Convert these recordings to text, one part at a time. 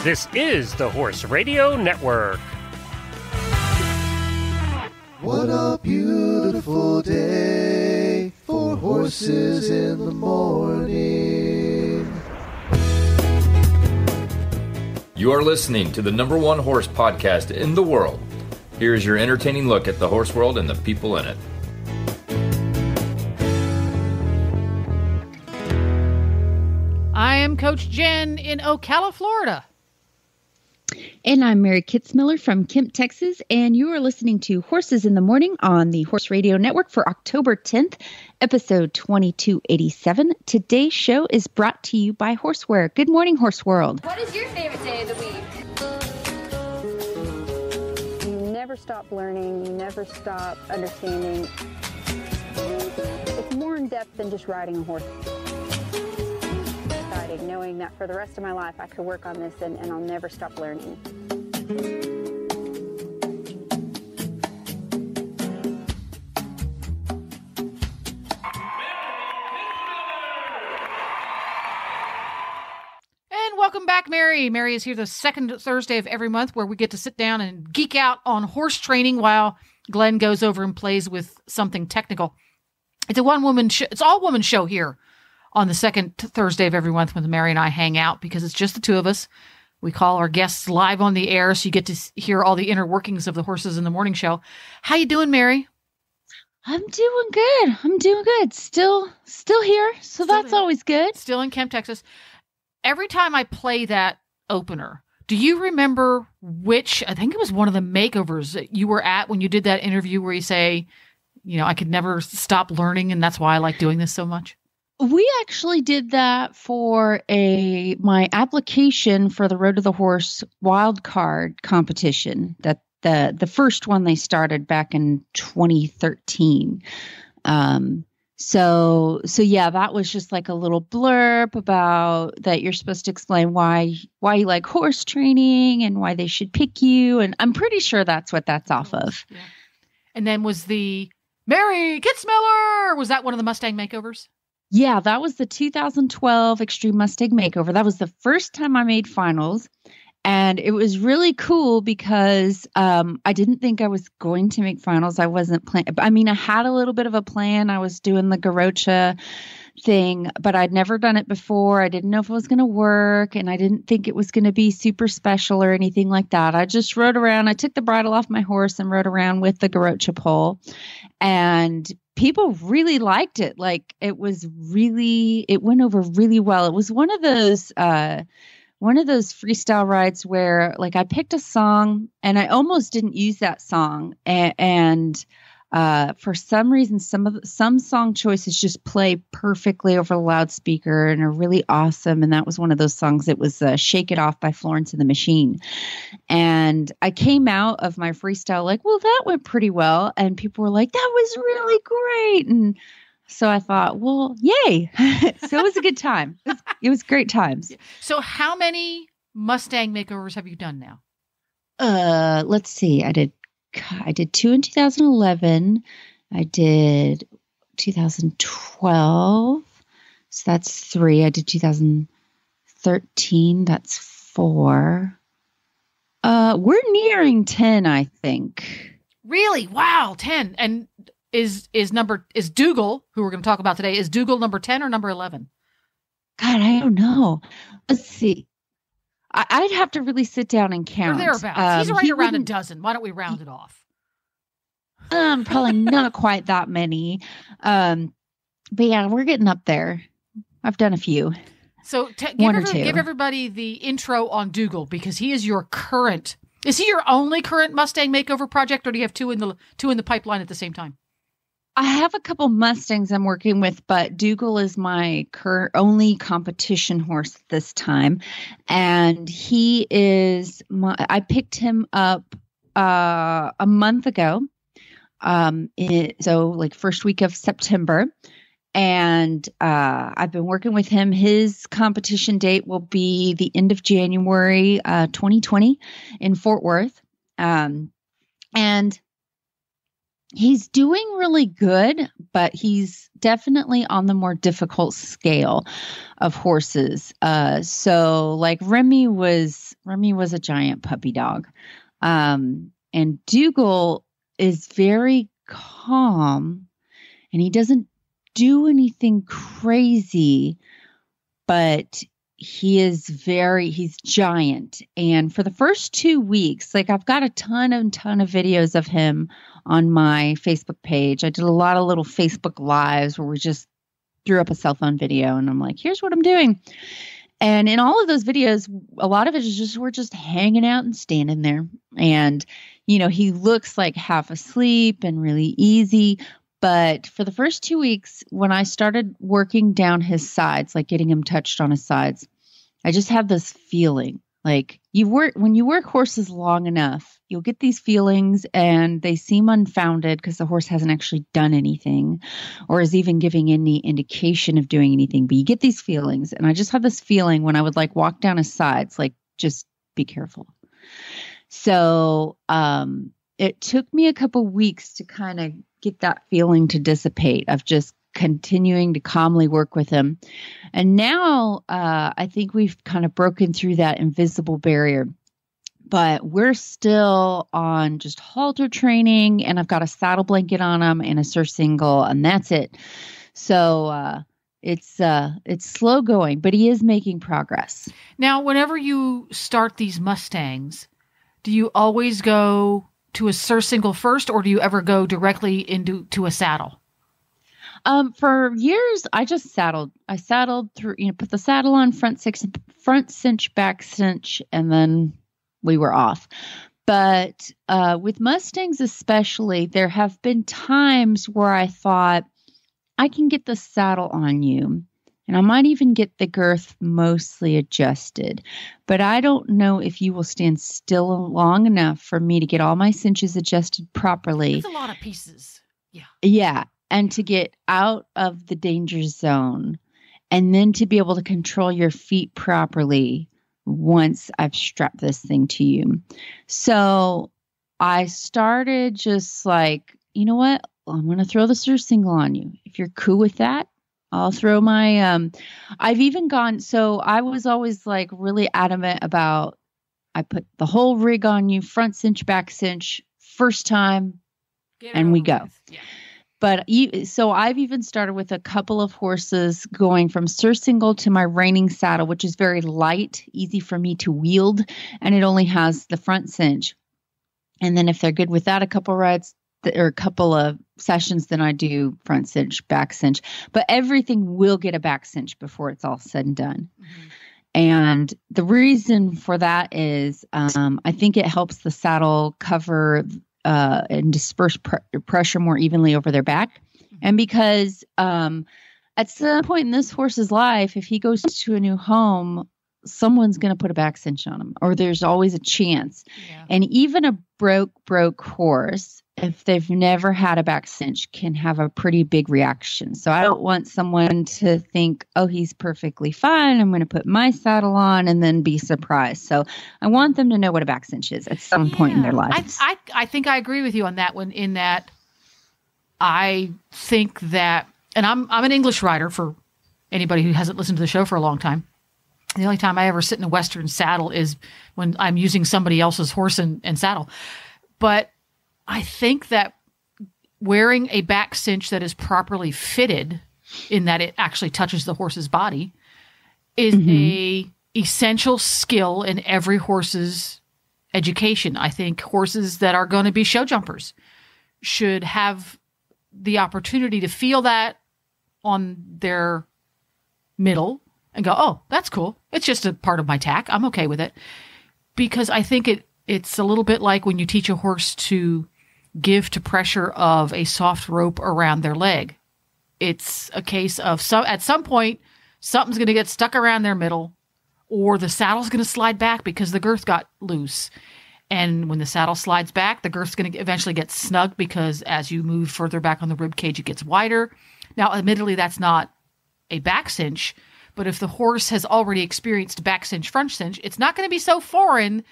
This is the Horse Radio Network. What a beautiful day for horses in the morning. You are listening to the #1 horse podcast in the world. Here's your entertaining look at the horse world and the people in it. I am Coach Jen in Ocala, Florida. And I'm Mary Kitzmiller from Kemp, Texas, and you are listening to Horses in the Morning on the Horse Radio Network for October 10th, episode 2287. Today's show is brought to you by Horseware. Good morning, Horse World. What is your favorite day of the week? You never stop learning. You never stop understanding. It's more in depth than just riding a horse. Knowing that for the rest of my life I could work on this and I'll never stop learning. And welcome back, Mary. Mary is here the second Thursday of every month where we get to sit down and geek out on horse training while Glenn goes over and plays with something technical. It's a one-woman show. It's all woman show here on the second Thursday of every month when Mary and I hang out because it's just the two of us. We call our guests live on the air, so you get to hear all the inner workings of the Horses in the Morning show. How you doing, Mary? I'm doing good. Still here, so that's always good. Still in Kemp, Texas. Every time I play that opener, do you remember which, I think it was one of the makeovers that you were at when you did that interview where you say, you know, I could never stop learning and that's why I like doing this so much? We actually did that for my application for the Road to the Horse wild card competition. That the first one they started back in 2013. So yeah, that was just like a little blurb about that you're supposed to explain why you like horse training and why they should pick you. And I'm pretty sure that's what that's off of. Yeah. And then was the Mary Kitzmiller, was that one of the Mustang makeovers? Yeah, that was the 2012 Extreme Mustang Makeover. That was the first time I made finals. And it was really cool because I didn't think I was going to make finals. I wasn't planning. I mean, I had a little bit of a plan. I was doing the Garocha thing, but I'd never done it before. I didn't know if it was going to work. And I didn't think it was going to be super special or anything like that. I just rode around. I took the bridle off my horse and rode around with the Garocha pole. And people really liked it. Like it went over really well. It was one of those freestyle rides where like I picked a song and I almost didn't use that song. And for some reason, some song choices just play perfectly over the loudspeaker and are really awesome. And that was one of those songs. It was Shake It Off by Florence and the Machine. And I came out of my freestyle like, well, that went pretty well. And people were like, that was really great. And so I thought, well, yay. So it was a good time. It was great times. So how many Mustang makeovers have you done now? Let's see. I did 2 in 2011. I did 2012. So that's 3. I did 2013. That's 4. We're nearing 10, I think. Really? Wow. 10. And is Dougal, who we're going to talk about today, is Dougal number 10 or number 11? God, I don't know. Let's see. I'd have to really sit down and count. Or thereabouts. He's right around a dozen. Why don't we round it off? Probably not quite that many. But yeah, we're getting up there. I've done a few. So give everybody the intro on Dougal because he is your current. Is he your only current Mustang makeover project, or do you have two in the pipeline at the same time? I have a couple Mustangs I'm working with, but Dougal is my only competition horse this time. And he is I picked him up a month ago. So like first week of September. And I've been working with him. His competition date will be the end of January 2020 in Fort Worth. And He's doing really good, but he's definitely on the more difficult scale of horses. So like Remy was a giant puppy dog. And Dougal is very calm and he doesn't do anything crazy, but he's giant. And for the first 2 weeks, like I've got a ton of videos of him on my Facebook page. I did a lot of little Facebook lives where we just threw up a cell phone video and I'm like, here's what I'm doing. And in all of those videos, a lot of it is just, we're just hanging out and standing there. And, you know, he looks like half asleep and really easy. But for the first 2 weeks, when I started working down his sides, like getting him touched on his sides, I just have this feeling like when you work horses long enough, you'll get these feelings and they seem unfounded because the horse hasn't actually done anything or is even giving any indication of doing anything. But you get these feelings. And I just have this feeling when I would like walk down his sides, like just be careful. So it took me a couple weeks to kind of get that feeling to dissipate of just continuing to calmly work with him. And now I think we've kind of broken through that invisible barrier, but we're still on just halter training and I've got a saddle blanket on him and a surcingle and that's it. So it's slow going, but he is making progress. Now, whenever you start these Mustangs, do you always go to a surcingle first or do you ever go directly into a saddle? For years, I just saddled. I saddled through, put the saddle on, front cinch, back cinch, and then we were off. But with Mustangs especially, there have been times where I thought, I can get the saddle on you, and I might even get the girth mostly adjusted. But I don't know if you will stand still long enough for me to get all my cinches adjusted properly. That's a lot of pieces. Yeah. Yeah. And to get out of the danger zone and then to be able to control your feet properly once I've strapped this thing to you. So I started just like, you know what? I'm going to throw the surcingle on you. If you're cool with that, I'll throw my, I've even gone, so I was always like really adamant about, I put the whole rig on you, front cinch, back cinch, first time, and we go. Yeah. But so I've even started with a couple of horses going from surcingle to my reining saddle, which is very light, easy for me to wield, and it only has the front cinch. And then if they're good with that, a couple rides or a couple of sessions, then I do front cinch, back cinch. But everything will get a back cinch before it's all said and done. Mm-hmm. And the reason for that is I think it helps the saddle cover and disperse pressure more evenly over their back. And because at some point in this horse's life, if he goes to a new home, someone's going to put a back cinch on him, or there's always a chance. Yeah. And even a broke horse, if they've never had a back cinch, can have a pretty big reaction. So I don't want someone to think, oh, he's perfectly fine, I'm going to put my saddle on, and then be surprised. So I want them to know what a back cinch is at some point in their lives. I think I agree with you on that one, in that I think that, and I'm an English writer for anybody who hasn't listened to the show for a long time. The only time I ever sit in a Western saddle is when I'm using somebody else's horse and saddle. But I think that wearing a back cinch that is properly fitted, in that it actually touches the horse's body, is a essential skill in every horse's education. I think horses that are going to be show jumpers should have the opportunity to feel that on their middle and go, oh, that's cool. It's just a part of my tack. I'm okay with it. Because I think it's a little bit like when you teach a horse to give to pressure of a soft rope around their leg. It's a case of at some point, something's going to get stuck around their middle, or the saddle's going to slide back because the girth got loose. And when the saddle slides back, the girth's going to eventually get snug, because as you move further back on the rib cage, it gets wider. Now, admittedly, that's not a back cinch, but if the horse has already experienced back cinch, front cinch, it's not going to be so foreign.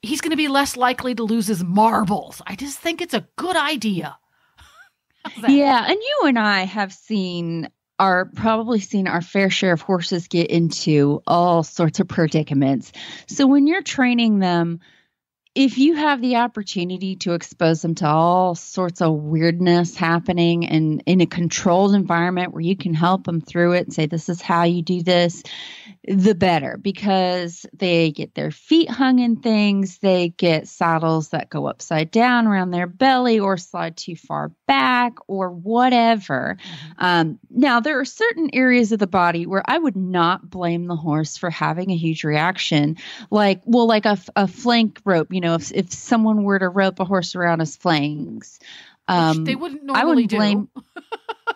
He's going to be less likely to lose his marbles. I just think it's a good idea. Yeah. And you and I have probably seen our fair share of horses get into all sorts of predicaments. So when you're training them, if you have the opportunity to expose them to all sorts of weirdness happening and in a controlled environment where you can help them through it and say, this is how you do this, the better, because they get their feet hung in things. They get saddles that go upside down around their belly or slide too far back or whatever. Now, there are certain areas of the body where I would not blame the horse for having a huge reaction, like a flank rope. If someone were to rope a horse around his flanks, which they wouldn't normally do.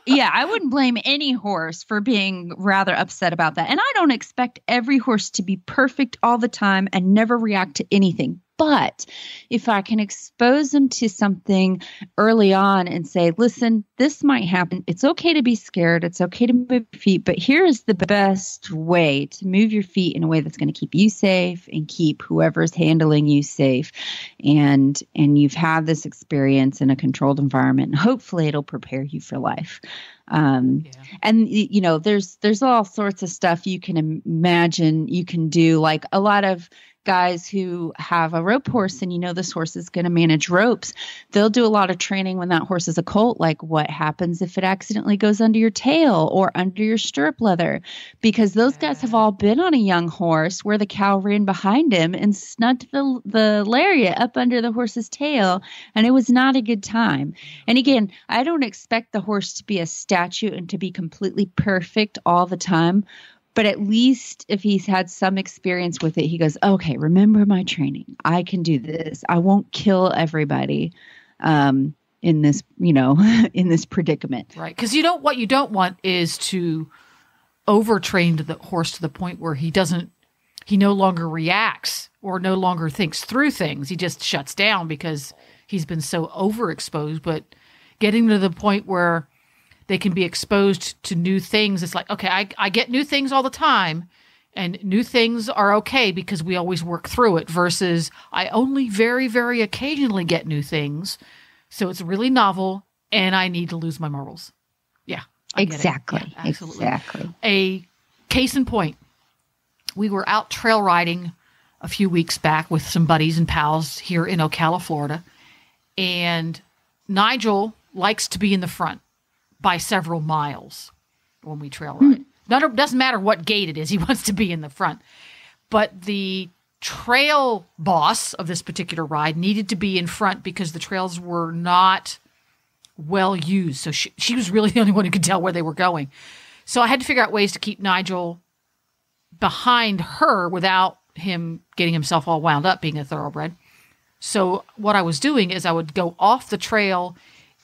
Yeah, I wouldn't blame any horse for being rather upset about that. And I don't expect every horse to be perfect all the time and never react to anything. But if I can expose them to something early on and say, listen, this might happen. It's okay to be scared. It's okay to move your feet. But here is the best way to move your feet in a way that's going to keep you safe and keep whoever's handling you safe. And you've had this experience in a controlled environment. And hopefully it'll prepare you for life. And there's all sorts of stuff you can imagine you can do, like a lot of guys who have a rope horse and this horse is going to manage ropes. They'll do a lot of training when that horse is a colt, like what happens if it accidentally goes under your tail or under your stirrup leather, because those guys have all been on a young horse where the cow ran behind him and snugged the lariat up under the horse's tail, and it was not a good time. And again, I don't expect the horse to be a statue and to be completely perfect all the time. But at least if he's had some experience with it, he goes, okay, remember my training. I can do this. I won't kill everybody in this, in this predicament. Right. Because what you don't want is to overtrain the horse to the point where he no longer reacts or no longer thinks through things. He just shuts down because he's been so overexposed. But getting to the point where they can be exposed to new things. It's like, okay, I get new things all the time, and new things are okay because we always work through it, versus I only very, very occasionally get new things. So it's really novel and I need to lose my marbles. Yeah. Exactly. Yeah, absolutely. Exactly. A case in point, we were out trail riding a few weeks back with some buddies and pals here in Ocala, Florida. And Nigel likes to be in the front by several miles when we trail ride. Doesn't matter what gate it is. He wants to be in the front. But the trail boss of this particular ride needed to be in front because the trails were not well used. So she was really the only one who could tell where they were going. So I had to figure out ways to keep Nigel behind her without him getting himself all wound up being a thoroughbred. So what I was doing is I would go off the trail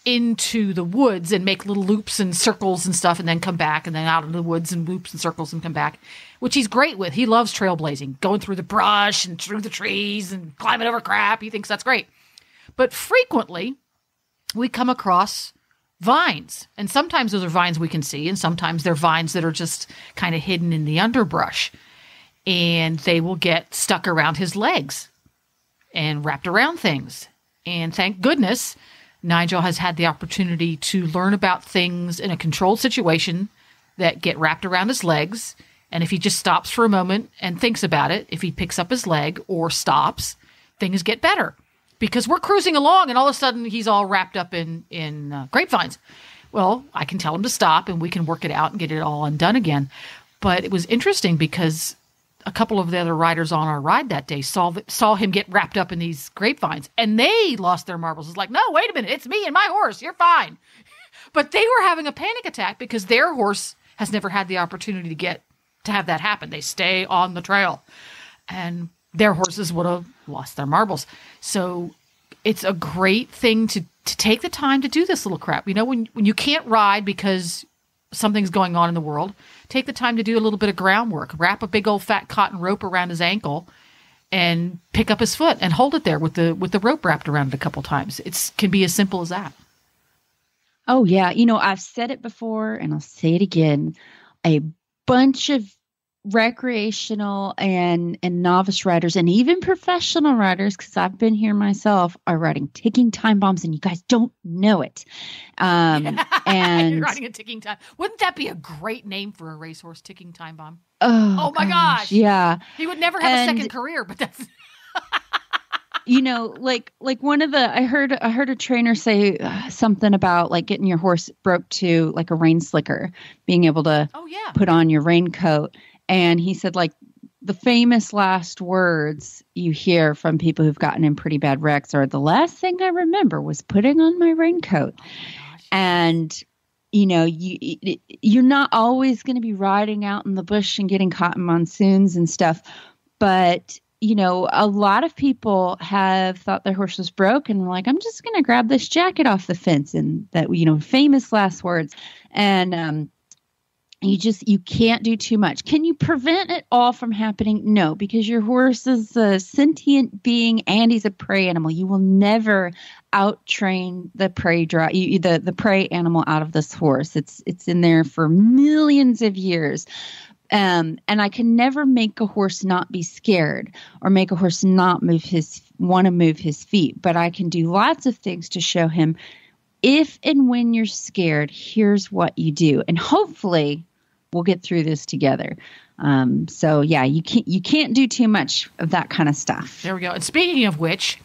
into the woods and make little loops and circles and stuff, and then come back, and then out into the woods and loops and circles and come back, which he's great with. He loves trailblazing, going through the brush and through the trees and climbing over crap. He thinks that's great. But frequently we come across vines, and sometimes those are vines we can see, and sometimes they're vines that are just kind of hidden in the underbrush, and they will get stuck around his legs and wrapped around things. And thank goodness Nigel has had the opportunity to learn about things in a controlled situation that get wrapped around his legs. And if he just stops for a moment and thinks about it, if he picks up his leg or stops, things get better. Because we're cruising along and all of a sudden he's all wrapped up in grapevines. Well, I can tell him to stop and we can work it out and get it all undone again. But it was interesting because a couple of the other riders on our ride that day saw him get wrapped up in these grapevines, and they lost their marbles. It's like, no, wait a minute. It's me and my horse. You're fine. But they were having a panic attack because their horse has never had the opportunity to have that happen. They stay on the trail, and their horses would have lost their marbles. So it's a great thing to take the time to do this little crap. When you can't ride because something's going on in the world, take the time to do a little bit of groundwork. Wrap a big old fat cotton rope around his ankle and pick up his foot and hold it there with the rope wrapped around it a couple times. It can be as simple as that. Oh, yeah. I've said it before and I'll say it again. A bunch of recreational and novice riders and even professional riders, because I've been here myself, are riding ticking time bombs, and you guys don't know it. And you're riding a ticking time. Wouldn't that be a great name for a racehorse? Ticking time bomb. Oh my gosh. Yeah. He would never have a second career, but that's like one of the, I heard a trainer say something about like getting your horse broke to like a rain slicker, being able to put on your raincoat. And he said, like, the famous last words you hear from people who've gotten in pretty bad wrecks are, the last thing I remember was putting on my raincoat. And, you're not always going to be riding out in the bush and getting caught in monsoons and stuff. But, a lot of people have thought their horse was broke and were like, I'm just going to grab this jacket off the fence. And that, famous last words. And, you can't do too much. Can you prevent it all from happening? No, because your horse is a sentient being and he's a prey animal. You will never out-train the the prey animal out of this horse. It's in there for millions of years. And I can never make a horse not be scared or make a horse not want to move his feet. But I can do lots of things to show him, if and when you're scared, here's what you do. And hopefully we'll get through this together. So yeah, you can't do too much of that kind of stuff. There we go. And speaking of which,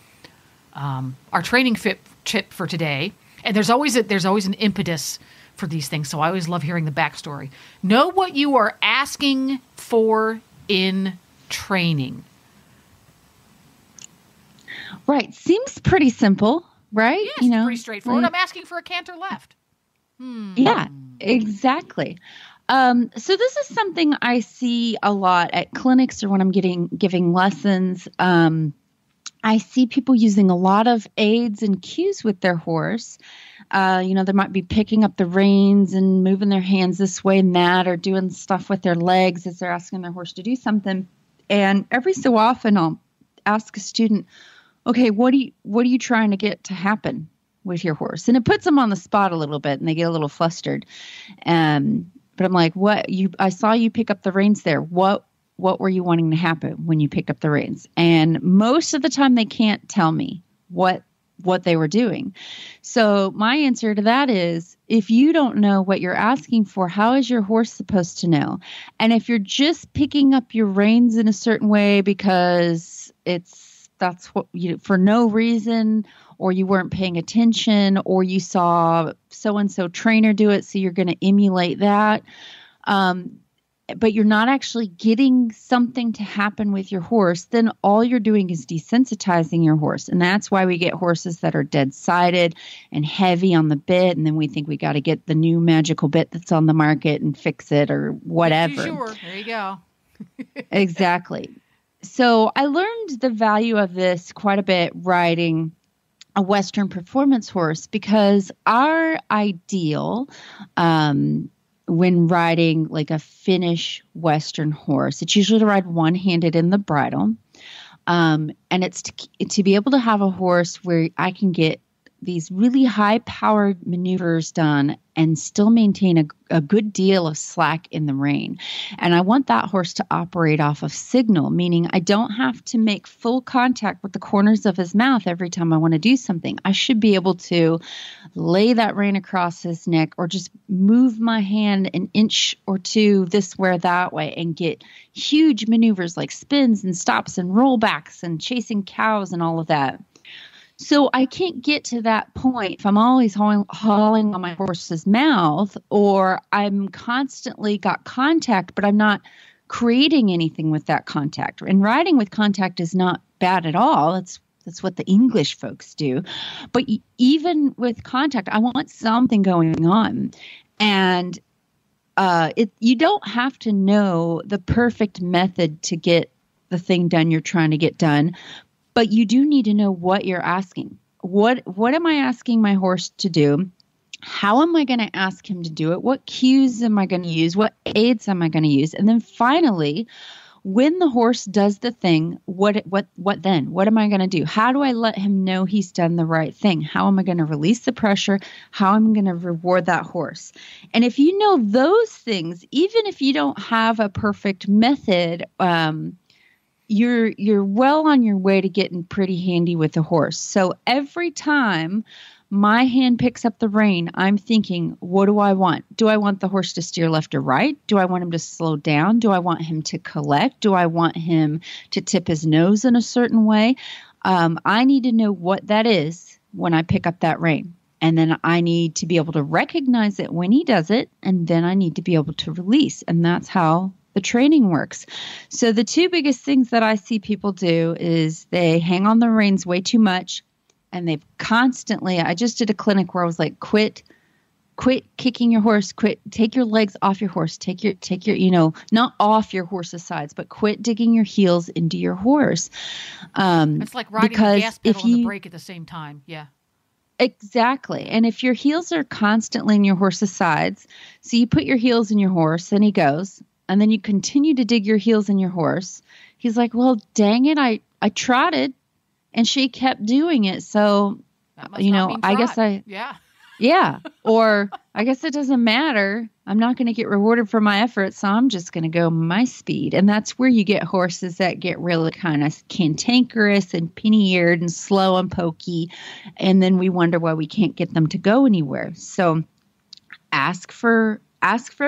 our training tip for today, and there's always an impetus for these things. So I always love hearing the backstory. Know what you are asking for in training. Right. Seems pretty simple, right? Yes, pretty straightforward. I'm asking for a canter left. Yeah, exactly. So this is something I see a lot at clinics or when I'm giving lessons. I see people using a lot of aids and cues with their horse. They might be picking up the reins and moving their hands this way and that, or doing stuff with their legs as they're asking their horse to do something. And every so often I'll ask a student, okay, what are you trying to get to happen with your horse? And it puts them on the spot a little bit and they get a little flustered. But I'm like, I saw you pick up the reins there. What were you wanting to happen when you picked up the reins? And most of the time they can't tell me what they were doing. So my answer to that is, if you don't know what you're asking for, how is your horse supposed to know? And if you're just picking up your reins in a certain way because that's what for no reason, or you weren't paying attention, or you saw so-and-so trainer do it, so you're going to emulate that. But you're not actually getting something to happen with your horse, then all you're doing is desensitizing your horse. And that's why we get horses that are dead-sided and heavy on the bit, and then we think we got to get the new magical bit that's on the market and fix it or whatever. Sure, there you go. Exactly. So I learned the value of this quite a bit riding a Western performance horse, because our ideal when riding like a Finnish Western horse, it's usually to ride one-handed in the bridle. And it's to be able to have a horse where I can get these really high-powered maneuvers done and still maintain a good deal of slack in the rein. And I want that horse to operate off of signal, meaning I don't have to make full contact with the corners of his mouth every time I want to do something. I should be able to lay that rein across his neck or just move my hand an inch or two this way or that way and get huge maneuvers like spins and stops and rollbacks and chasing cows and all of that. So I can't get to that point if I'm always hauling on my horse's mouth, or I'm constantly got contact, but I'm not creating anything with that contact. And riding with contact is not bad at all. That's what the English folks do. But even with contact, I want something going on. And you don't have to know the perfect method to get the thing done you're trying to get done. But you do need to know what you're asking. What am I asking my horse to do? How am I going to ask him to do it? What cues am I going to use? What aids am I going to use? And then finally, when the horse does the thing, what then? What am I going to do? How do I let him know he's done the right thing? How am I going to release the pressure? How am I going to reward that horse? And if you know those things, even if you don't have a perfect method, you're well on your way to getting pretty handy with the horse. So every time my hand picks up the rein, I'm thinking, what do I want? Do I want the horse to steer left or right? Do I want him to slow down? Do I want him to collect? Do I want him to tip his nose in a certain way? I need to know what that is when I pick up that rein. And then I need to be able to recognize it when he does it. And then I need to be able to release. And that's how the training works. So the two biggest things that I see people do is they hang on the reins way too much. And they've constantly, I just did a clinic where I was like, quit kicking your horse, take your legs off your horse, take your, not off your horse's sides, but quit digging your heels into your horse. It's like riding the gas pedal and the brake at the same time. Yeah. Exactly. And if your heels are constantly in your horse's sides, so you put your heels in your horse and he goes, and then you continue to dig your heels in your horse. He's like, well, dang it. I trotted. And she kept doing it. So, yeah. Or I guess it doesn't matter. I'm not going to get rewarded for my effort. So I'm just going to go my speed. And that's where you get horses that get really kind of cantankerous and pinny-eared and slow and pokey. And then we wonder why we can't get them to go anywhere. So ask for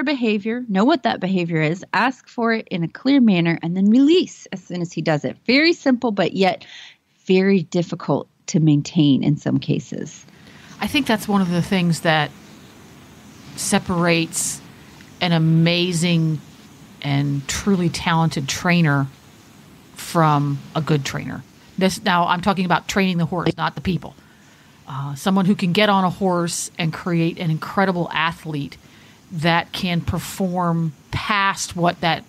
behavior, know what that behavior is, ask for it in a clear manner, and then release as soon as he does it. Very simple, but yet very difficult to maintain in some cases. I think that's one of the things that separates an amazing and truly talented trainer from a good trainer. Now, I'm talking about training the horse, not the people. Someone who can get on a horse and create an incredible athlete that can perform past what that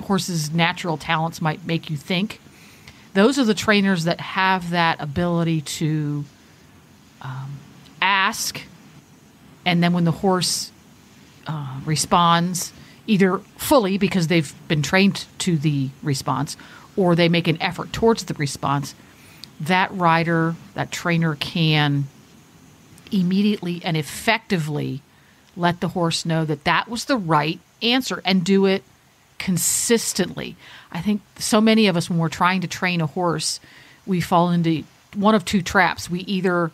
horse's natural talents might make you think. Those are the trainers that have that ability to ask, and then when the horse responds, either fully because they've been trained to the response, or they make an effort towards the response, that rider, that trainer can immediately and effectively let the horse know that that was the right answer and do it consistently. I think so many of us, when we're trying to train a horse, we fall into one of two traps. We either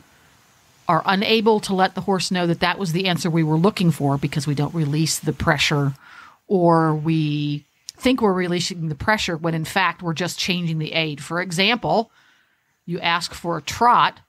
are unable to let the horse know that that was the answer we were looking for because we don't release the pressure, or we think we're releasing the pressure when in fact we're just changing the aid. For example, you ask for a trot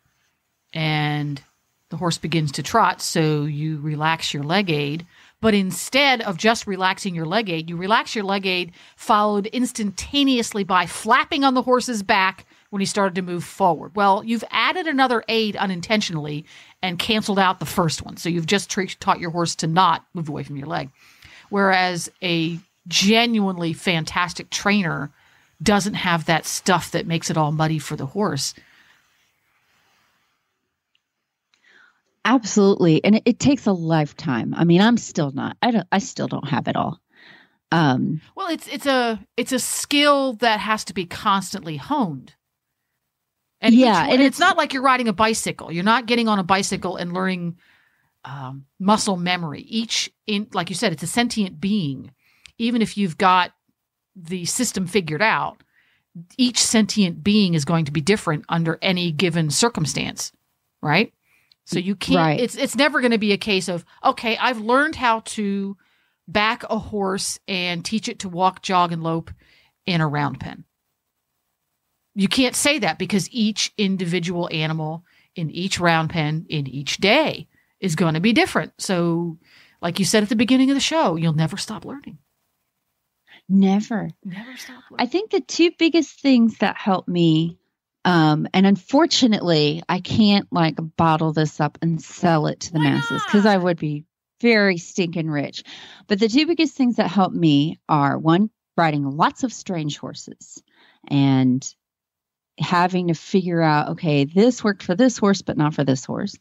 and the horse begins to trot, so you relax your leg aid. But instead of just relaxing your leg aid, you relax your leg aid followed instantaneously by flapping on the horse's back when he started to move forward. Well, you've added another aid unintentionally and canceled out the first one. So you've just taught your horse to not move away from your leg. Whereas a genuinely fantastic trainer doesn't have that stuff that makes it all muddy for the horse. Absolutely. And it takes a lifetime. I mean, I still don't have it all. Well, it's a skill that has to be constantly honed. And and it's not like you're riding a bicycle. You're not getting on a bicycle and learning muscle memory. Like you said, it's a sentient being. Even if you've got the system figured out, each sentient being is going to be different under any given circumstance, right? So you can't, right. It's never going to be a case of, okay, I've learned how to back a horse and teach it to walk, jog, and lope in a round pen. You can't say that because each individual animal in each round pen in each day is going to be different. So like you said at the beginning of the show, you'll never stop learning. Never stop learning. I think the two biggest things that help me, and unfortunately, I can't bottle this up and sell it to the masses because I would be very stinking rich. But the two biggest things that help me are, one, riding lots of strange horses and having to figure out, okay, this worked for this horse, but not for this horse.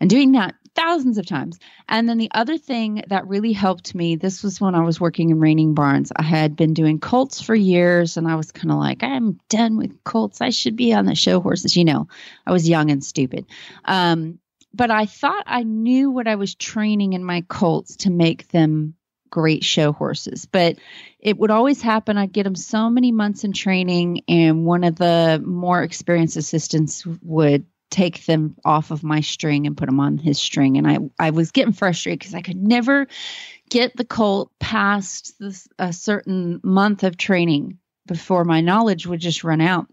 And doing that thousands of times. And then the other thing that really helped me, this was when I was working in reining barns. I had been doing colts for years, and I was kind of like, I'm done with colts. I should be on the show horses. I was young and stupid. But I thought I knew what I was training in my colts to make them great show horses. But it would always happen. I'd get them so many months in training, and one of the more experienced assistants would take them off of my string and put them on his string. And I was getting frustrated because I could never get the colt past a certain month of training before my knowledge would just run out.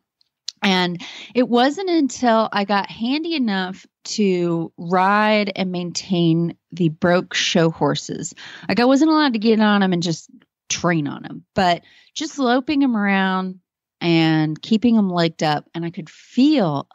And it wasn't until I got handy enough to ride and maintain the broke show horses. Like I wasn't allowed to get on them and just train on them, but just loping them around and keeping them legged up. And I could feel,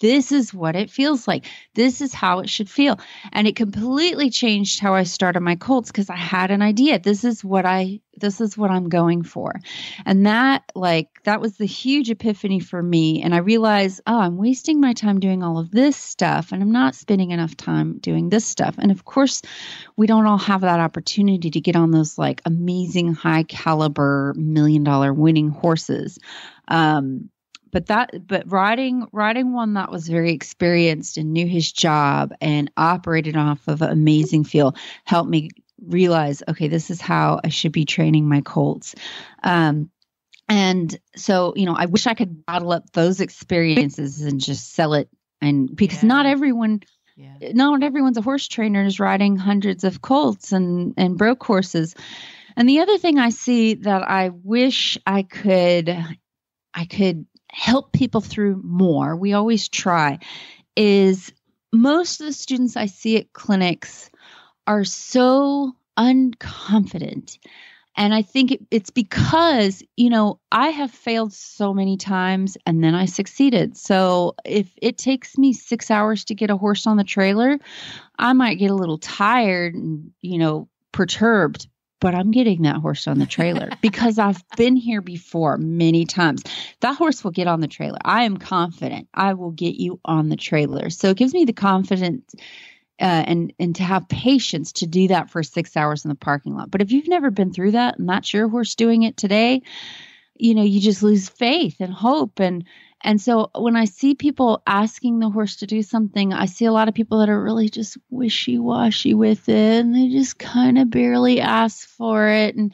this is what it feels like. This is how it should feel. And it completely changed how I started my colts because I had an idea. This is what I'm going for. And that was the huge epiphany for me. And I realized, I'm wasting my time doing all of this stuff, and I'm not spending enough time doing this stuff. And of course, we don't all have that opportunity to get on those like amazing high caliber $1 million winning horses. But riding one that was very experienced and knew his job and operated off of an amazing feel helped me realize, okay, this is how I should be training my colts. And so, I wish I could bottle up those experiences and just sell it. And because not everyone's a horse trainer is riding hundreds of colts and broke horses. And the other thing I see that I wish I could help people through more, we always try, is most of the students I see at clinics are so unconfident. And I think it's because, I have failed so many times and then I succeeded. So if it takes me 6 hours to get a horse on the trailer, I might get a little tired and, perturbed. But I'm getting that horse on the trailer because I've been here before many times. That horse will get on the trailer. I am confident I will get you on the trailer. So it gives me the confidence and to have patience to do that for 6 hours in the parking lot. But if you've never been through that and that's your horse doing it today, you just lose faith and hope. And so when I see people asking the horse to do something, I see a lot of people that are really just wishy-washy with it, and they just kind of barely ask for it. And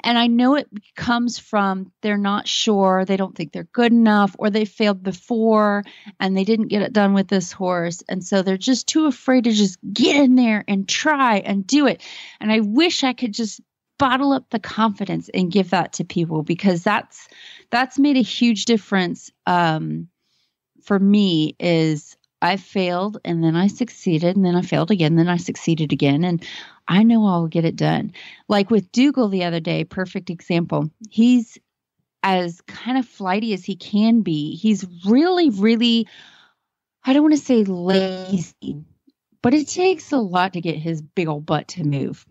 I know it comes from they're not sure, they don't think they're good enough, or they failed before and they didn't get it done with this horse. And so they're just too afraid to just get in there and try and do it. And I wish I could just bottle up the confidence and give that to people, because that's made a huge difference for me. Is I failed and then I succeeded and then I failed again, then I succeeded again, and I know I'll get it done. Like with Dougal the other day, perfect example. He's as kind of flighty as he can be. He's really, really, I don't want to say lazy, but it takes a lot to get his big old butt to move.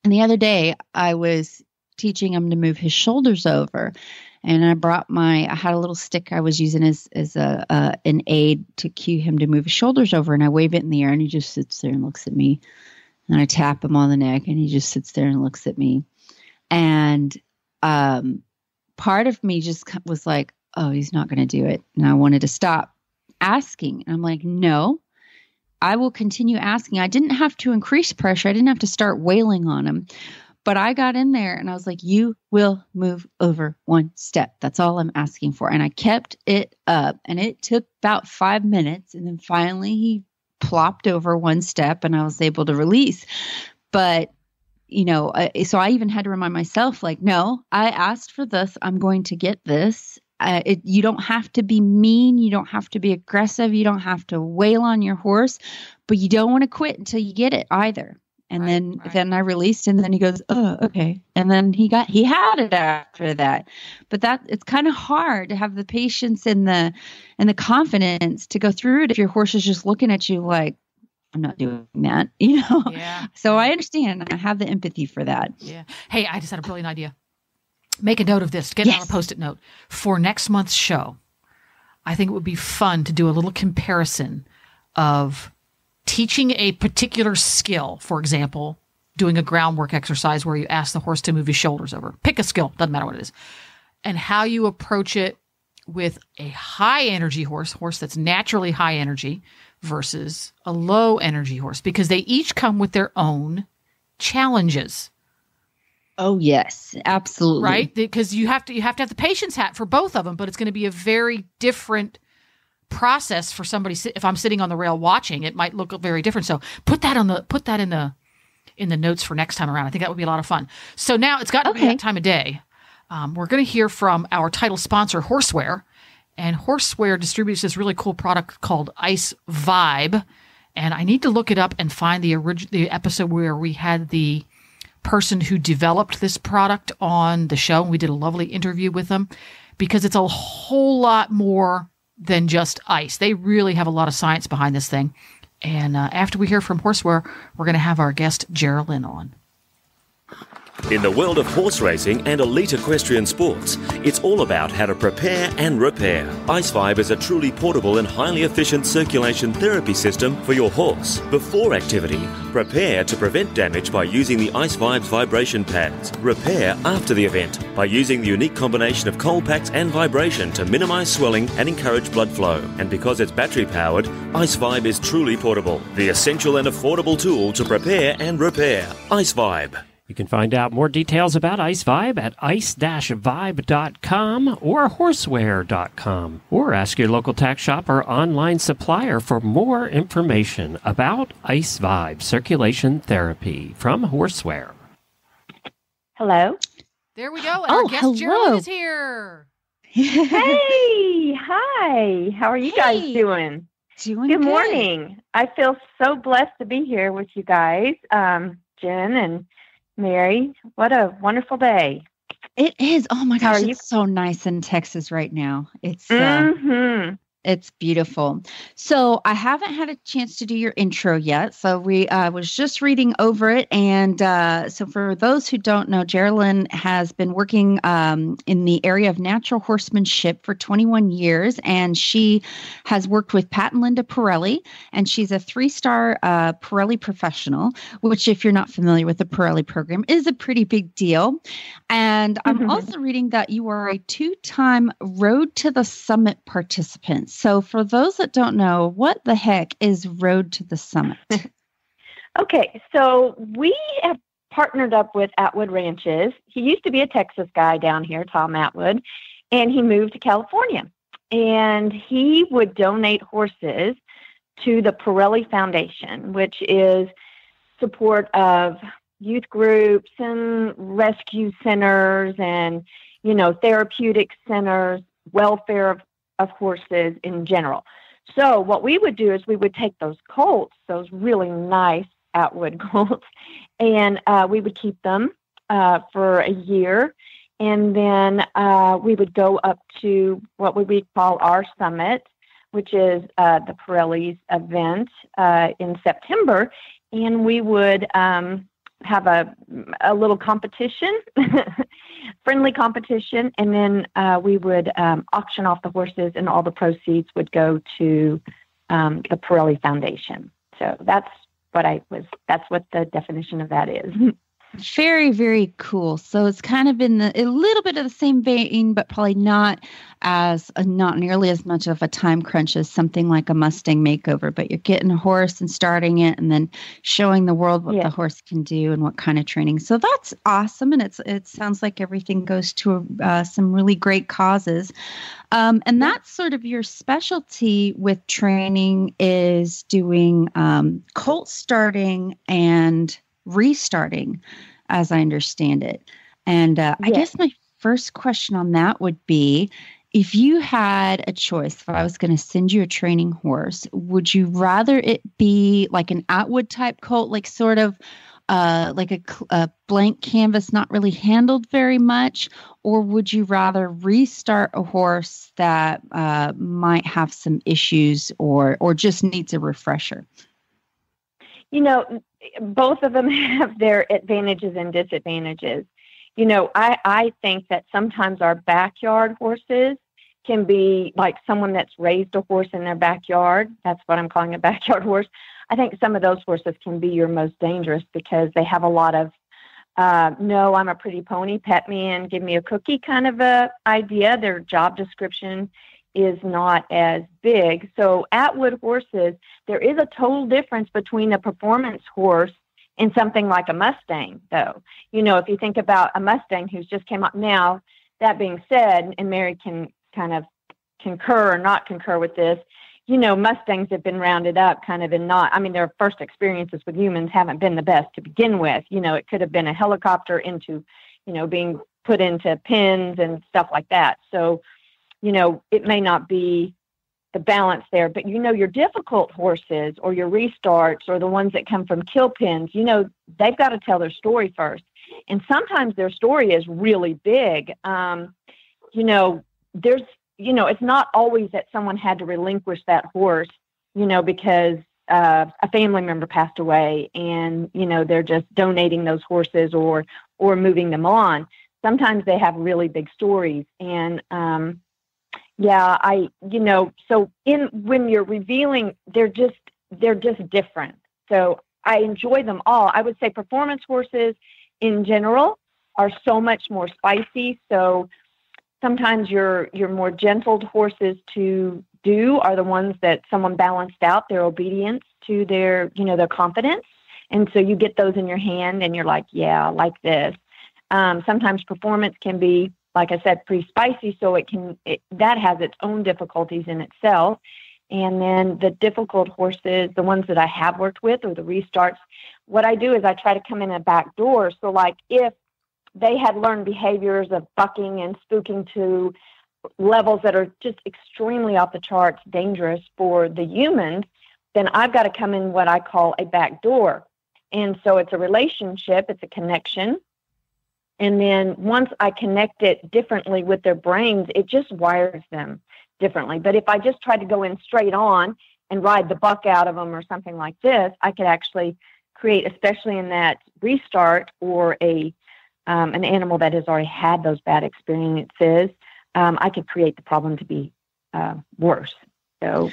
And the other day I was teaching him to move his shoulders over, and I had a little stick I was using as an aid to cue him to move his shoulders over, and I wave it in the air and he just sits there and looks at me, and I tap him on the neck and he just sits there and looks at me. And part of me just was like, oh, he's not going to do it. And I wanted to stop asking. And I'm like, no, I will continue asking. I didn't have to increase pressure. I didn't have to start wailing on him. But I got in there and I was like, you will move over one step. That's all I'm asking for. And I kept it up, and it took about 5 minutes. And then finally he plopped over one step and I was able to release. But, so I even had to remind myself, like, no, I asked for this. I'm going to get this. You don't have to be mean. You don't have to be aggressive. You don't have to wail on your horse, but you don't want to quit until you get it either. And then I released, and then he goes, oh, okay. And then he had it after that. But it's kind of hard to have the patience and the confidence to go through it if your horse is just looking at you like, I'm not doing that, Yeah. So I understand. I have the empathy for that. Yeah. Hey, I just had a brilliant idea. Make a note of this. Get it on a Post-it note. For next month's show, I think it would be fun to do a little comparison of teaching a particular skill, for example, doing a groundwork exercise where you ask the horse to move his shoulders over. Pick a skill, doesn't matter what it is. And how you approach it with a high energy horse that's naturally high energy versus a low energy horse, because they each come with their own challenges. Oh, yes, absolutely. Right? Because you have to have the patience hat for both of them, but it's going to be a very different process for somebody. If I'm sitting on the rail watching, it might look very different. So put that in the notes for next time around. I think that would be a lot of fun. So now it's got to be that time of day. We're going to hear from our title sponsor, Horseware. And Horseware distributes this really cool product called Ice Vibe. And I need to look it up and find the episode where we had the person who developed this product on the show. And we did a lovely interview with them, because it's a whole lot more than just ice. They really have a lot of science behind this thing. And after we hear from Horseware, we're going to have our guest Jerilyn on. In the world of horse racing and elite equestrian sports, it's all about how to prepare and repair. Ice Vibe is a truly portable and highly efficient circulation therapy system for your horse. Before activity, prepare to prevent damage by using the Ice Vibe's vibration pads. Repair after the event by using the unique combination of cold packs and vibration to minimize swelling and encourage blood flow. And because it's battery powered, Ice Vibe is truly portable. The essential and affordable tool to prepare and repair. Ice Vibe. You can find out more details about Ice Vibe at ice-vibe.com or horseware.com, or ask your local tack shop or online supplier for more information about Ice Vibe circulation therapy from Horseware. Hello. There we go. Our guest Jerilyn is here. Hey, hi. How are you guys doing? Doing good morning. I feel so blessed to be here with you guys, Jen and Mary. What a wonderful day. It is. Oh my gosh, it's so nice in Texas right now. It's it's beautiful. So I haven't had a chance to do your intro yet. So we was just reading over it. And so for those who don't know, Jerilyn has been working in the area of natural horsemanship for 21 years. And she has worked with Pat and Linda Pirelli. And she's a 3-star Pirelli professional, which, if you're not familiar with the Pirelli program, is a pretty big deal. And I'm also reading that you are a 2-time Road to the Summit participant. So for those that don't know, what the heck is Road to the Summit? Okay, so we have partnered up with Atwood Ranches. He used to be a Texas guy down here, Tom Atwood, and he moved to California. And he would donate horses to the Pirelli Foundation, which is support of youth groups and rescue centers and, therapeutic centers, welfare of horses in general. So what we would do is we would take those colts, those really nice Atwood colts, and we would keep them for a year. And then we would go up to what would we call our summit, which is the Pirelli's event in September. And we would have a little competition, friendly competition, and then we would auction off the horses, and all the proceeds would go to the Pirelli Foundation. So that's what the definition of that is. Very, very cool. So it's kind of in a little bit of the same vein, but probably not nearly as much of a time crunch as something like a Mustang makeover. But you're getting a horse and starting it, and then showing the world what the horse can do and what kind of training. So that's awesome, and it sounds like everything goes to some really great causes. And that's sort of your specialty with training, is doing colt starting and restarting, as I understand it. And I guess my first question on that would be, if you had a choice, if I was going to send you a training horse, would you rather it be like an Atwood type colt, like sort of like a blank canvas, not really handled very much, or would you rather restart a horse that might have some issues or just needs a refresher? Both of them have their advantages and disadvantages. I think that sometimes our backyard horses can be like someone that's raised a horse in their backyard. That's what I'm calling a backyard horse. I think some of those horses can be your most dangerous because they have a lot of, no, I'm a pretty pony, pet me and give me a cookie kind of a idea. Their job description is not as big. So Atwood horses, there is a total difference between a performance horse and something like a Mustang, though. If you think about a Mustang who's just came up now, that being said, and Mary can kind of concur or not concur with this, Mustangs have been rounded up kind of their first experiences with humans haven't been the best to begin with. It could have been a helicopter into, being put into pens and stuff like that. So, it may not be the balance there, but your difficult horses or your restarts or the ones that come from kill pens, they've got to tell their story first. And sometimes their story is really big. It's not always that someone had to relinquish that horse, because a family member passed away and, they're just donating those horses or moving them on. Sometimes they have really big stories. And, so when you're revealing, they're just different. So I enjoy them all. I would say performance horses in general are so much more spicy. So sometimes your more gentle horses to do are the ones that someone balanced out their obedience to their confidence. And so you get those in your hand and you're like, yeah, like this. Sometimes performance can be, like I said, pretty spicy. So that has its own difficulties in itself. And then the difficult horses, the ones that I have worked with or the restarts, what I do is I try to come in a back door. So like if they had learned behaviors of bucking and spooking to levels that are just extremely off the charts dangerous for the humans, then I've got to come in what I call a back door. And so it's a relationship, it's a connection. And then once I connect it differently with their brains, it just wires them differently. But if I just try to go in straight on and ride the buck out of them or something like this, I could actually create, especially in that restart or an animal that has already had those bad experiences, I could create the problem to be worse. So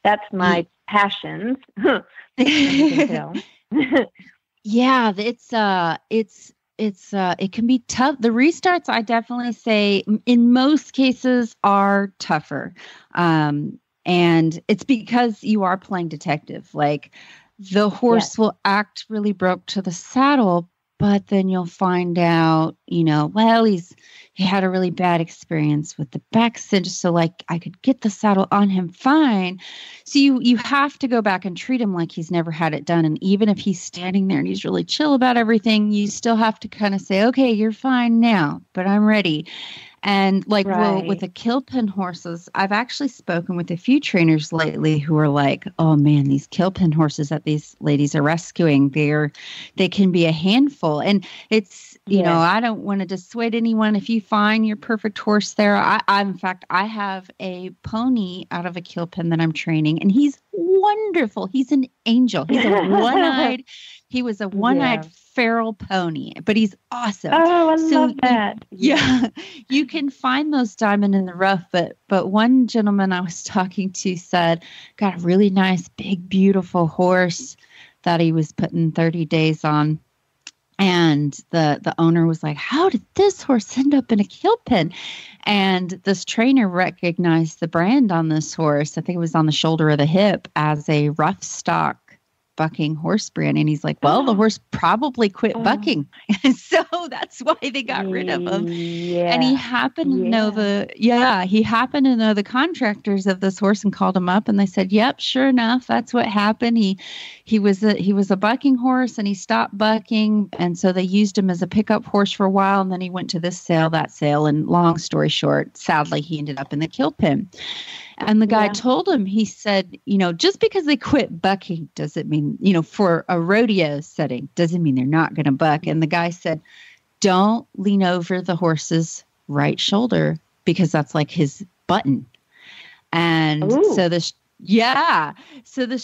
that's my passions. Yeah, it can be tough. The restarts, I definitely say, in most cases are tougher. And it's because you are playing detective. Like the horse will act really broke to the saddle, but then you'll find out, well, he had a really bad experience with the back cinch. So like I could get the saddle on him fine. So you have to go back and treat him like he's never had it done. And even if he's standing there and he's really chill about everything, you still have to kind of say, okay, you're fine now, but I'm ready. And well, with the kill pin horses, I've actually spoken with a few trainers lately who are like, oh man, these kill pin horses that these ladies are rescuing, they can be a handful. And it's, I don't want to dissuade anyone. If you find your perfect horse there, in fact, I have a pony out of a kill pin that I'm training, and he's wonderful. He's an angel. He's a one-eyed. He was a one-eyed feral pony, but he's awesome. Oh, I love that. You can find those diamond in the rough, but one gentleman I was talking to said, got a really nice, big, beautiful horse that he was putting 30 days on. And the owner was like, how did this horse end up in a kill pen? And this trainer recognized the brand on this horse. I think it was on the shoulder or the hip as a rough stock bucking horse brand. And he's like, well, the horse probably quit bucking. So that's why they got rid of him. Yeah. And he happened to know the contractors of this horse and called him up, and they said, yep, sure enough, that's what happened. He was a bucking horse and he stopped bucking. And so they used him as a pickup horse for a while. And then he went to this sale, that sale. And long story short, sadly, he ended up in the kill pen. And the guy told him, he said, just because they quit bucking doesn't mean, for a rodeo setting, doesn't mean they're not going to buck. And the guy said, don't lean over the horse's right shoulder because that's like his button. And so this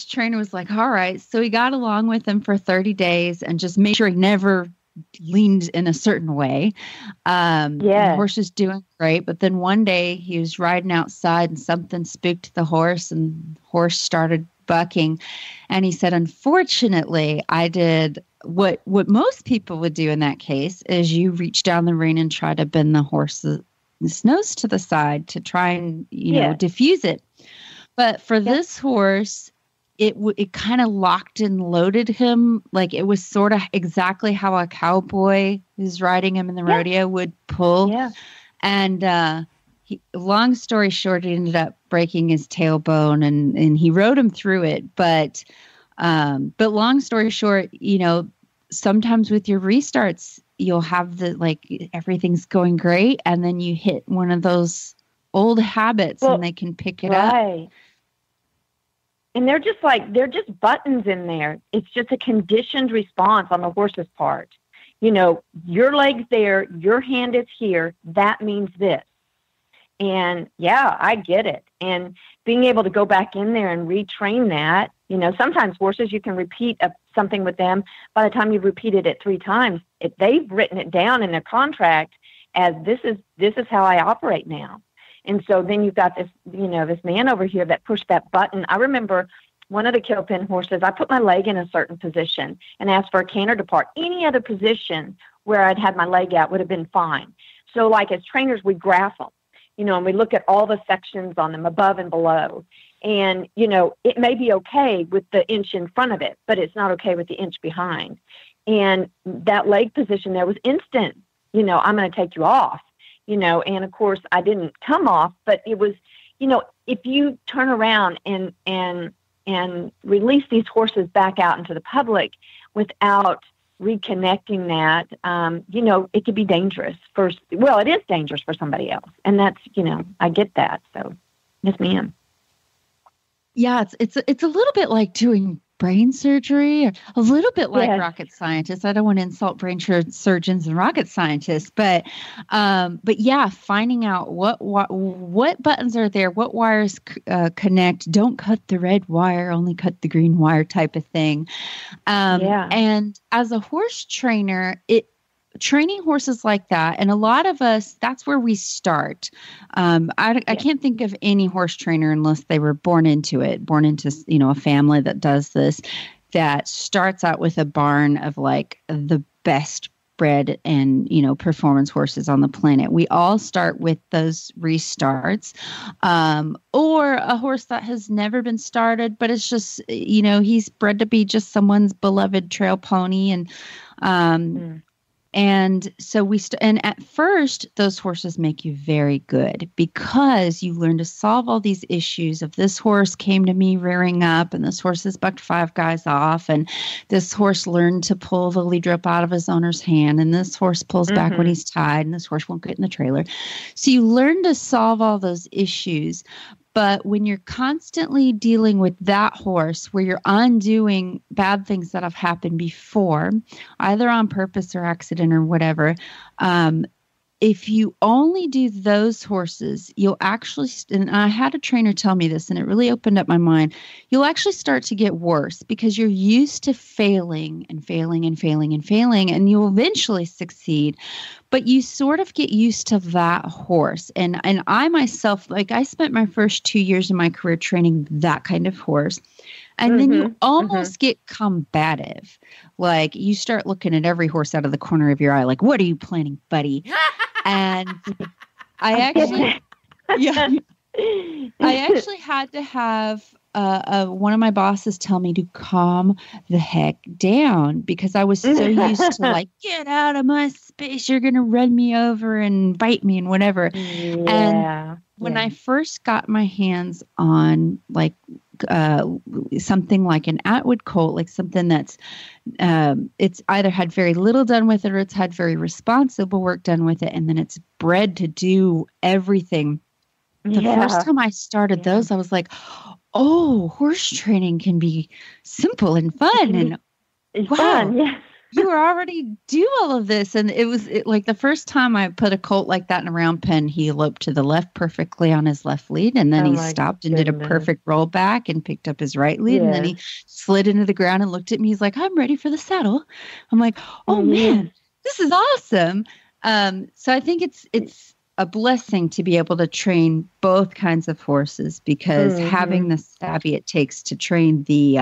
trainer was like, all right. So he got along with him for 30 days and just made sure he never leaned in a certain way. The horse is doing great, but then one day he was riding outside and something spooked the horse, and the horse started bucking. And he said, unfortunately, I did what most people would do in that case is you reach down the rein and try to bend the horse's nose to the side to try and, diffuse it. But for this horse, it kind of locked and loaded him. Like it was sort of exactly how a cowboy who's riding him in the rodeo would pull. Yeah. And long story short, he ended up breaking his tailbone and he rode him through it. But long story short, sometimes with your restarts, you'll have everything's going great. And then you hit one of those old habits and they can pick it up. And they're just buttons in there. It's just a conditioned response on the horse's part. Your leg's there, your hand is here. That means this. And I get it. And being able to go back in there and retrain that, sometimes horses, you can repeat something with them. By the time you've repeated it 3 times, they've written it down in their contract as this is how I operate now. And so then you've got this, this man over here that pushed that button. I remember one of the kill pin horses, I put my leg in a certain position and asked for a canter depart. Any other position where I'd had my leg out would have been fine. So like as trainers, we graph them, and we look at all the sections on them above and below. And, it may be okay with the inch in front of it, but it's not okay with the inch behind. And that leg position there was instant, I'm going to take you off. And of course I didn't come off, but it was, if you turn around and release these horses back out into the public without reconnecting that, it could be dangerous it is dangerous for somebody else. And that's, I get that. So yes, ma'am. Yeah. It's a little bit like doing brain surgery, or a little bit like rocket scientists. I don't want to insult brain surgeons and rocket scientists, but finding out what buttons are there, what wires connect. Don't cut the red wire, only cut the green wire type of thing. And as a horse trainer, training horses like that, and a lot of us, that's where we start. I can't think of any horse trainer unless they were born into a family that does this, that starts out with a barn of like the best bred and performance horses on the planet. We all start with those restarts, or a horse that has never been started, but it's just he's bred to be just someone's beloved trail pony, and so and at first, those horses make you very good because you learn to solve all these issues of this horse came to me rearing up and this horse has bucked 5 guys off, and this horse learned to pull the lead rope out of his owner's hand, and this horse pulls back when he's tied, and this horse won't get in the trailer. So you learn to solve all those issues. But when you're constantly dealing with that horse where you're undoing bad things that have happened before, either on purpose or accident or whatever, if you only do those horses, you'll actually, and I had a trainer tell me this, and it really opened up my mind, you'll actually start to get worse because you're used to failing and failing and failing and failing, and you'll eventually succeed. But you sort of get used to that horse. And I myself, I spent my first 2 years of my career training that kind of horse. And then you almost get combative. Like you start looking at every horse out of the corner of your eye, like, what are you planning, buddy? And I actually had to have one of my bosses tell me to calm the heck down because I was so used to get out of my space. You're going to run me over and bite me and whatever. And when I first got my hands on something like an Atwood colt, something that's it's either had very little done with it or it's had very responsible work done with it, and then it's bred to do everything. The first time I started those, I was like, oh, horse training can be simple and fun. And wow, you already do all of this. And it was the first time I put a colt like that in a round pen, he eloped to the left perfectly on his left lead. And then he stopped and did a perfect rollback and picked up his right lead. And then he slid into the ground and looked at me. He's like, I'm ready for the saddle. I'm like, oh man, this is awesome. So I think it's a blessing to be able to train both kinds of horses, because having the savvy it takes to train the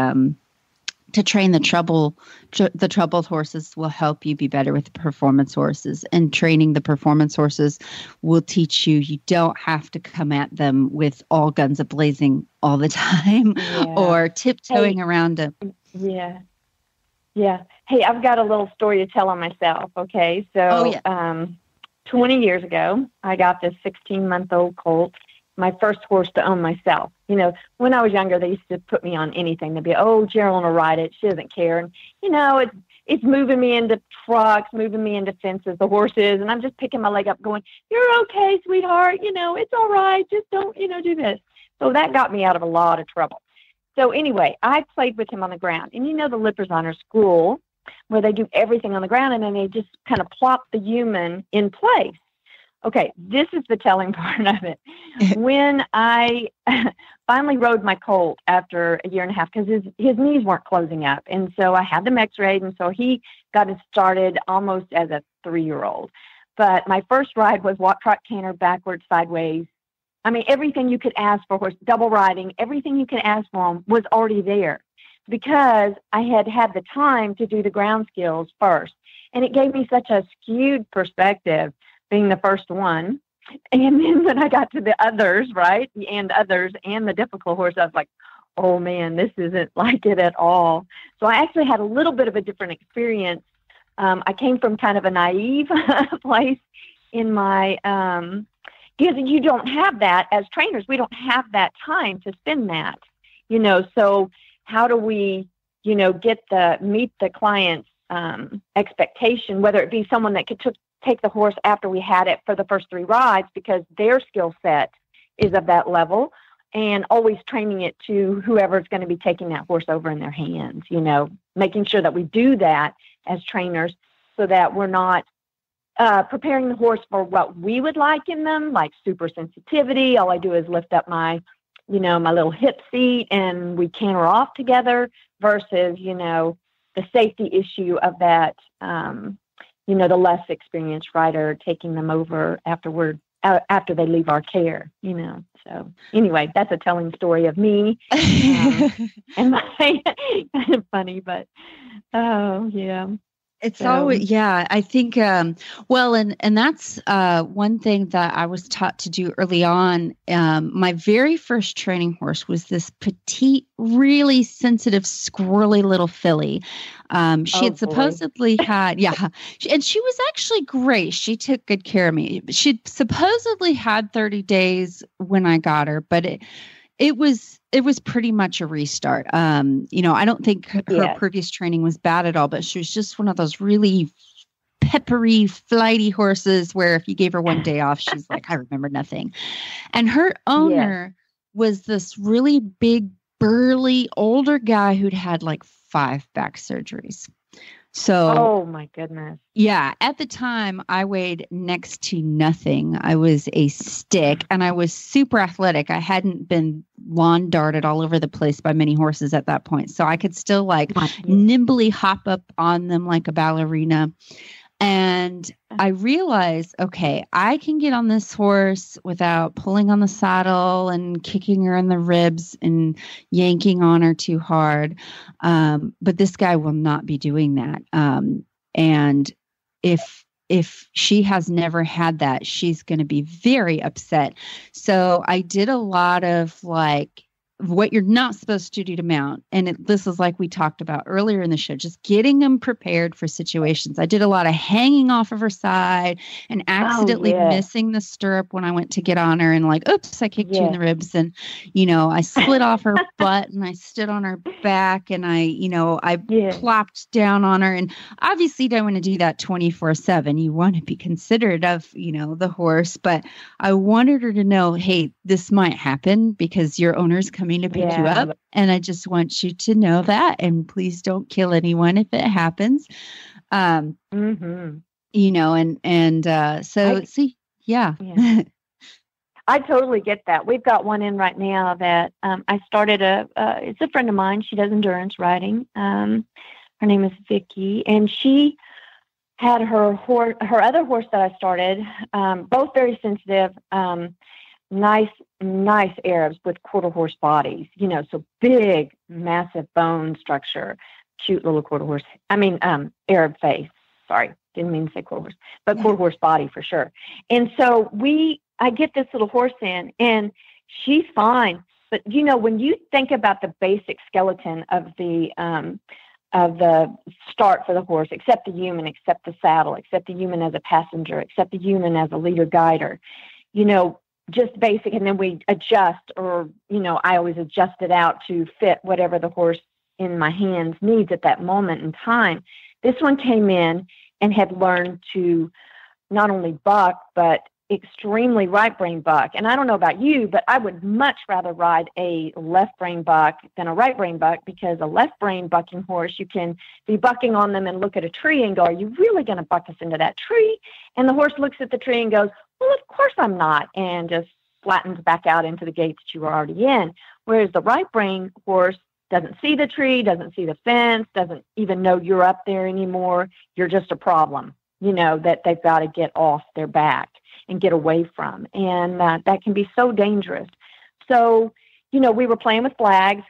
troubled horses will help you be better with the performance horses, and training the performance horses will teach you don't have to come at them with all guns a blazing all the time or tiptoeing around them. Yeah. Yeah. Hey, I've got a little story to tell on myself. Okay. So, 20 years ago, I got this 16-month-old colt, my first horse to own myself. You know, when I was younger, they used to put me on anything. They'd be, oh, Jerilyn will ride it. She doesn't care. And, you know, it's moving me into trucks, moving me into fences, the horses. And I'm just picking my leg up going, you're okay, sweetheart. You know, it's all right. Just don't, do this. So that got me out of a lot of trouble. So anyway, I played with him on the ground. And the Lippers Honor School, where they do everything on the ground, and then they just kind of plop the human in place. Okay, this is the telling part of it. When I finally rode my colt after a year and a half, because his knees weren't closing up, and so I had them x-rayed, and so he got it started almost as a 3-year-old. But my first ride was walk, trot, canter, backwards, sideways. I mean, everything you could ask for horse, double riding, everything you could ask for him was already there, because I had had the time to do the ground skills first. And it gave me such a skewed perspective being the first one. And then when I got to the others, right, and the difficult horse, I was like, oh man, this isn't like it at all. So I actually had a little bit of a different experience. I came from kind of a naive place in my, because you don't have that as trainers. We don't have that time to spend that, so how do we, meet the client's expectation, whether it be someone that could take the horse after we had it for the first 3 rides, because their skill set is of that level, and always training it to whoever's going to be taking that horse over in their hands, making sure that we do that as trainers so that we're not preparing the horse for what we would like in them, like super sensitivity. All I do is lift up my my little hip seat and we canter off together, versus, the safety issue of that, the less experienced rider taking them over after they leave our care, So anyway, that's a telling story of me. And my kind of funny, but oh yeah. It's always, I think, and that's one thing that I was taught to do early on. My very first training horse was this petite, really sensitive, squirrely little filly. She had supposedly had, and she was actually great. She took good care of me. She'd supposedly had 30 days when I got her, but it was pretty much a restart. I don't think her previous training was bad at all, but she was just one of those really peppery, flighty horses where if you gave her one day off, she's like, I remember nothing. And her owner was this really big, burly, older guy who'd had like 5 back surgeries. So, oh my goodness. Yeah. At the time I weighed next to nothing. I was a stick and I was super athletic. I hadn't been lawn darted all over the place by many horses at that point. So I could still nimbly hop up on them like a ballerina. And I realized, okay, I can get on this horse without pulling on the saddle and kicking her in the ribs and yanking on her too hard. But this guy will not be doing that. And if she has never had that, she's going to be very upset. So I did a lot of what you're not supposed to do to mount. And this is like we talked about earlier in the show, just getting them prepared for situations. I did a lot of hanging off of her side and accidentally missing the stirrup when I went to get on her and oops, I kicked you in the ribs. And, I slid off her butt and I stood on her back and I plopped down on her. And obviously you don't want to do that 24/7. You want to be considerate of, the horse, but I wanted her to know, hey, this might happen because your owner's coming to pick you up, and I just want you to know that, and please don't kill anyone if it happens. So I totally get that. We've got one in right now that I started it's a friend of mine. She does endurance riding. Her name is Vicky, and she had her other horse that I started, both very sensitive, nice Arabs with quarter horse bodies, so big, massive bone structure, cute little Arab face. Sorry, didn't mean to say quarter horse, but quarter horse body for sure. And so I get this little horse in, and she's fine. But, when you think about the basic skeleton of the start for the horse, except the human, except the saddle, except the human as a passenger, except the human as a leader guider, just basic. And then we adjust, or, I always adjust it out to fit whatever the horse in my hands needs at that moment in time. This one came in and had learned to not only buck, but extremely right brain buck. And I don't know about you, but I would much rather ride a left brain buck than a right brain buck, because a left brain bucking horse, you can be bucking on them and look at a tree and go, are you really going to buck us into that tree? And the horse looks at the tree and goes, well, of course I'm not, and just flattens back out into the gate that you were already in. Whereas the right brain horse doesn't see the tree, doesn't see the fence, doesn't even know you're up there anymore. You're just a problem, that they've got to get off their back and get away from. And that can be so dangerous. So, we were playing with flags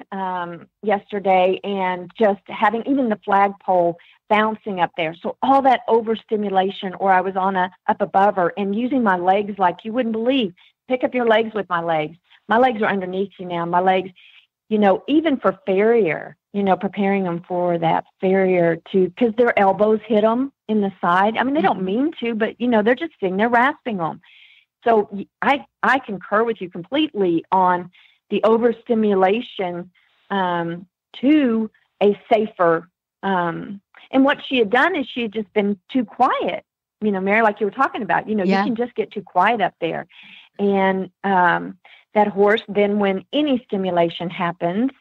yesterday, and just having even the flagpole bouncing up there. So all that overstimulation, or I was up above her and using my legs like you wouldn't believe. Pick up your legs with my legs. My legs are underneath you now. My legs, even for farrier, preparing them for that farrier because their elbows hit them in the side. I mean, they don't mean to, but, they're just sitting there rasping them. So I concur with you completely on the overstimulation to a safer. And what she had done is she had just been too quiet, Mary, like you were talking about. You can just get too quiet up there. And that horse, then when any stimulation happens,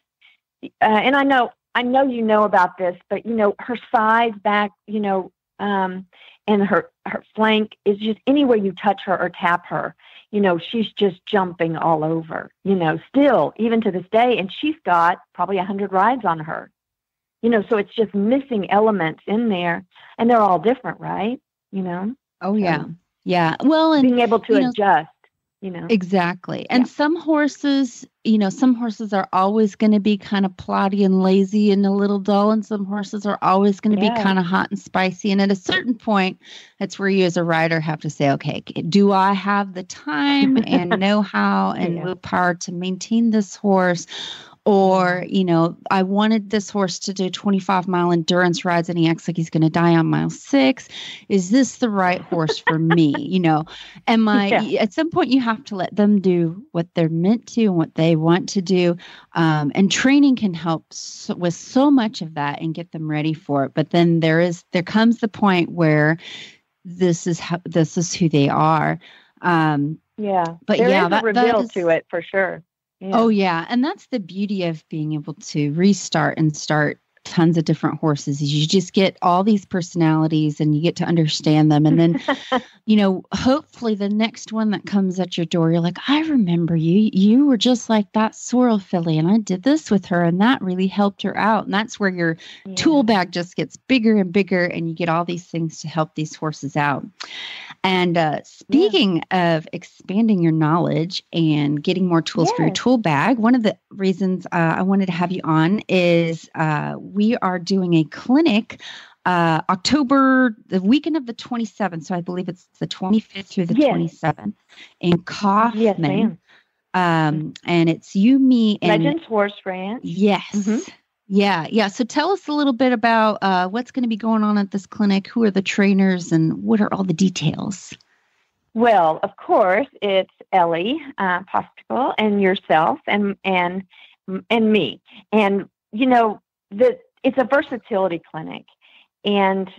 and I know about this, but her sides, back, and her flank is just anywhere you touch her or tap her, she's just jumping all over, still even to this day. And she's got probably 100 rides on her, so it's just missing elements in there, and they're all different, right? Oh yeah. Yeah. Well, and being able to adjust. Exactly. And some horses are always going to be kind of plotty and lazy and a little dull, and some horses are always going to be kind of hot and spicy. And at a certain point, that's where you as a rider have to say, okay, do I have the time and know-how and willpower to maintain this horse? Or, I wanted this horse to do 25-mile endurance rides, and he acts like he's going to die on mile 6. Is this the right horse for me? At some point you have to let them do what they're meant to and what they want to do. And training can help with so much of that and get them ready for it. But then there comes the point where this is who they are. But there is a reveal to it for sure. Yeah. Oh, yeah. And that's the beauty of being able to restart and start tons of different horses. Is you just get all these personalities and you get to understand them. And then, hopefully the next one that comes at your door, you're like, I remember you. You were just like that sorrel filly, and I did this with her, and that really helped her out. And that's where your tool bag just gets bigger and bigger, and you get all these things to help these horses out. And speaking of expanding your knowledge and getting more tools for your tool bag, one of the reasons I wanted to have you on is we are doing a clinic October, the weekend of the 27th. So I believe it's the 25th through the 27th in Kaufman. Yes, ma'am. And it's you, me, and Legends Horse Ranch. Yes. Mm-hmm. Yeah. So tell us a little bit about what's going to be going on at this clinic. Who are the trainers, and what are all the details? Well, of course, it's Ellie Posticle and yourself and me. And it's a versatility clinic. And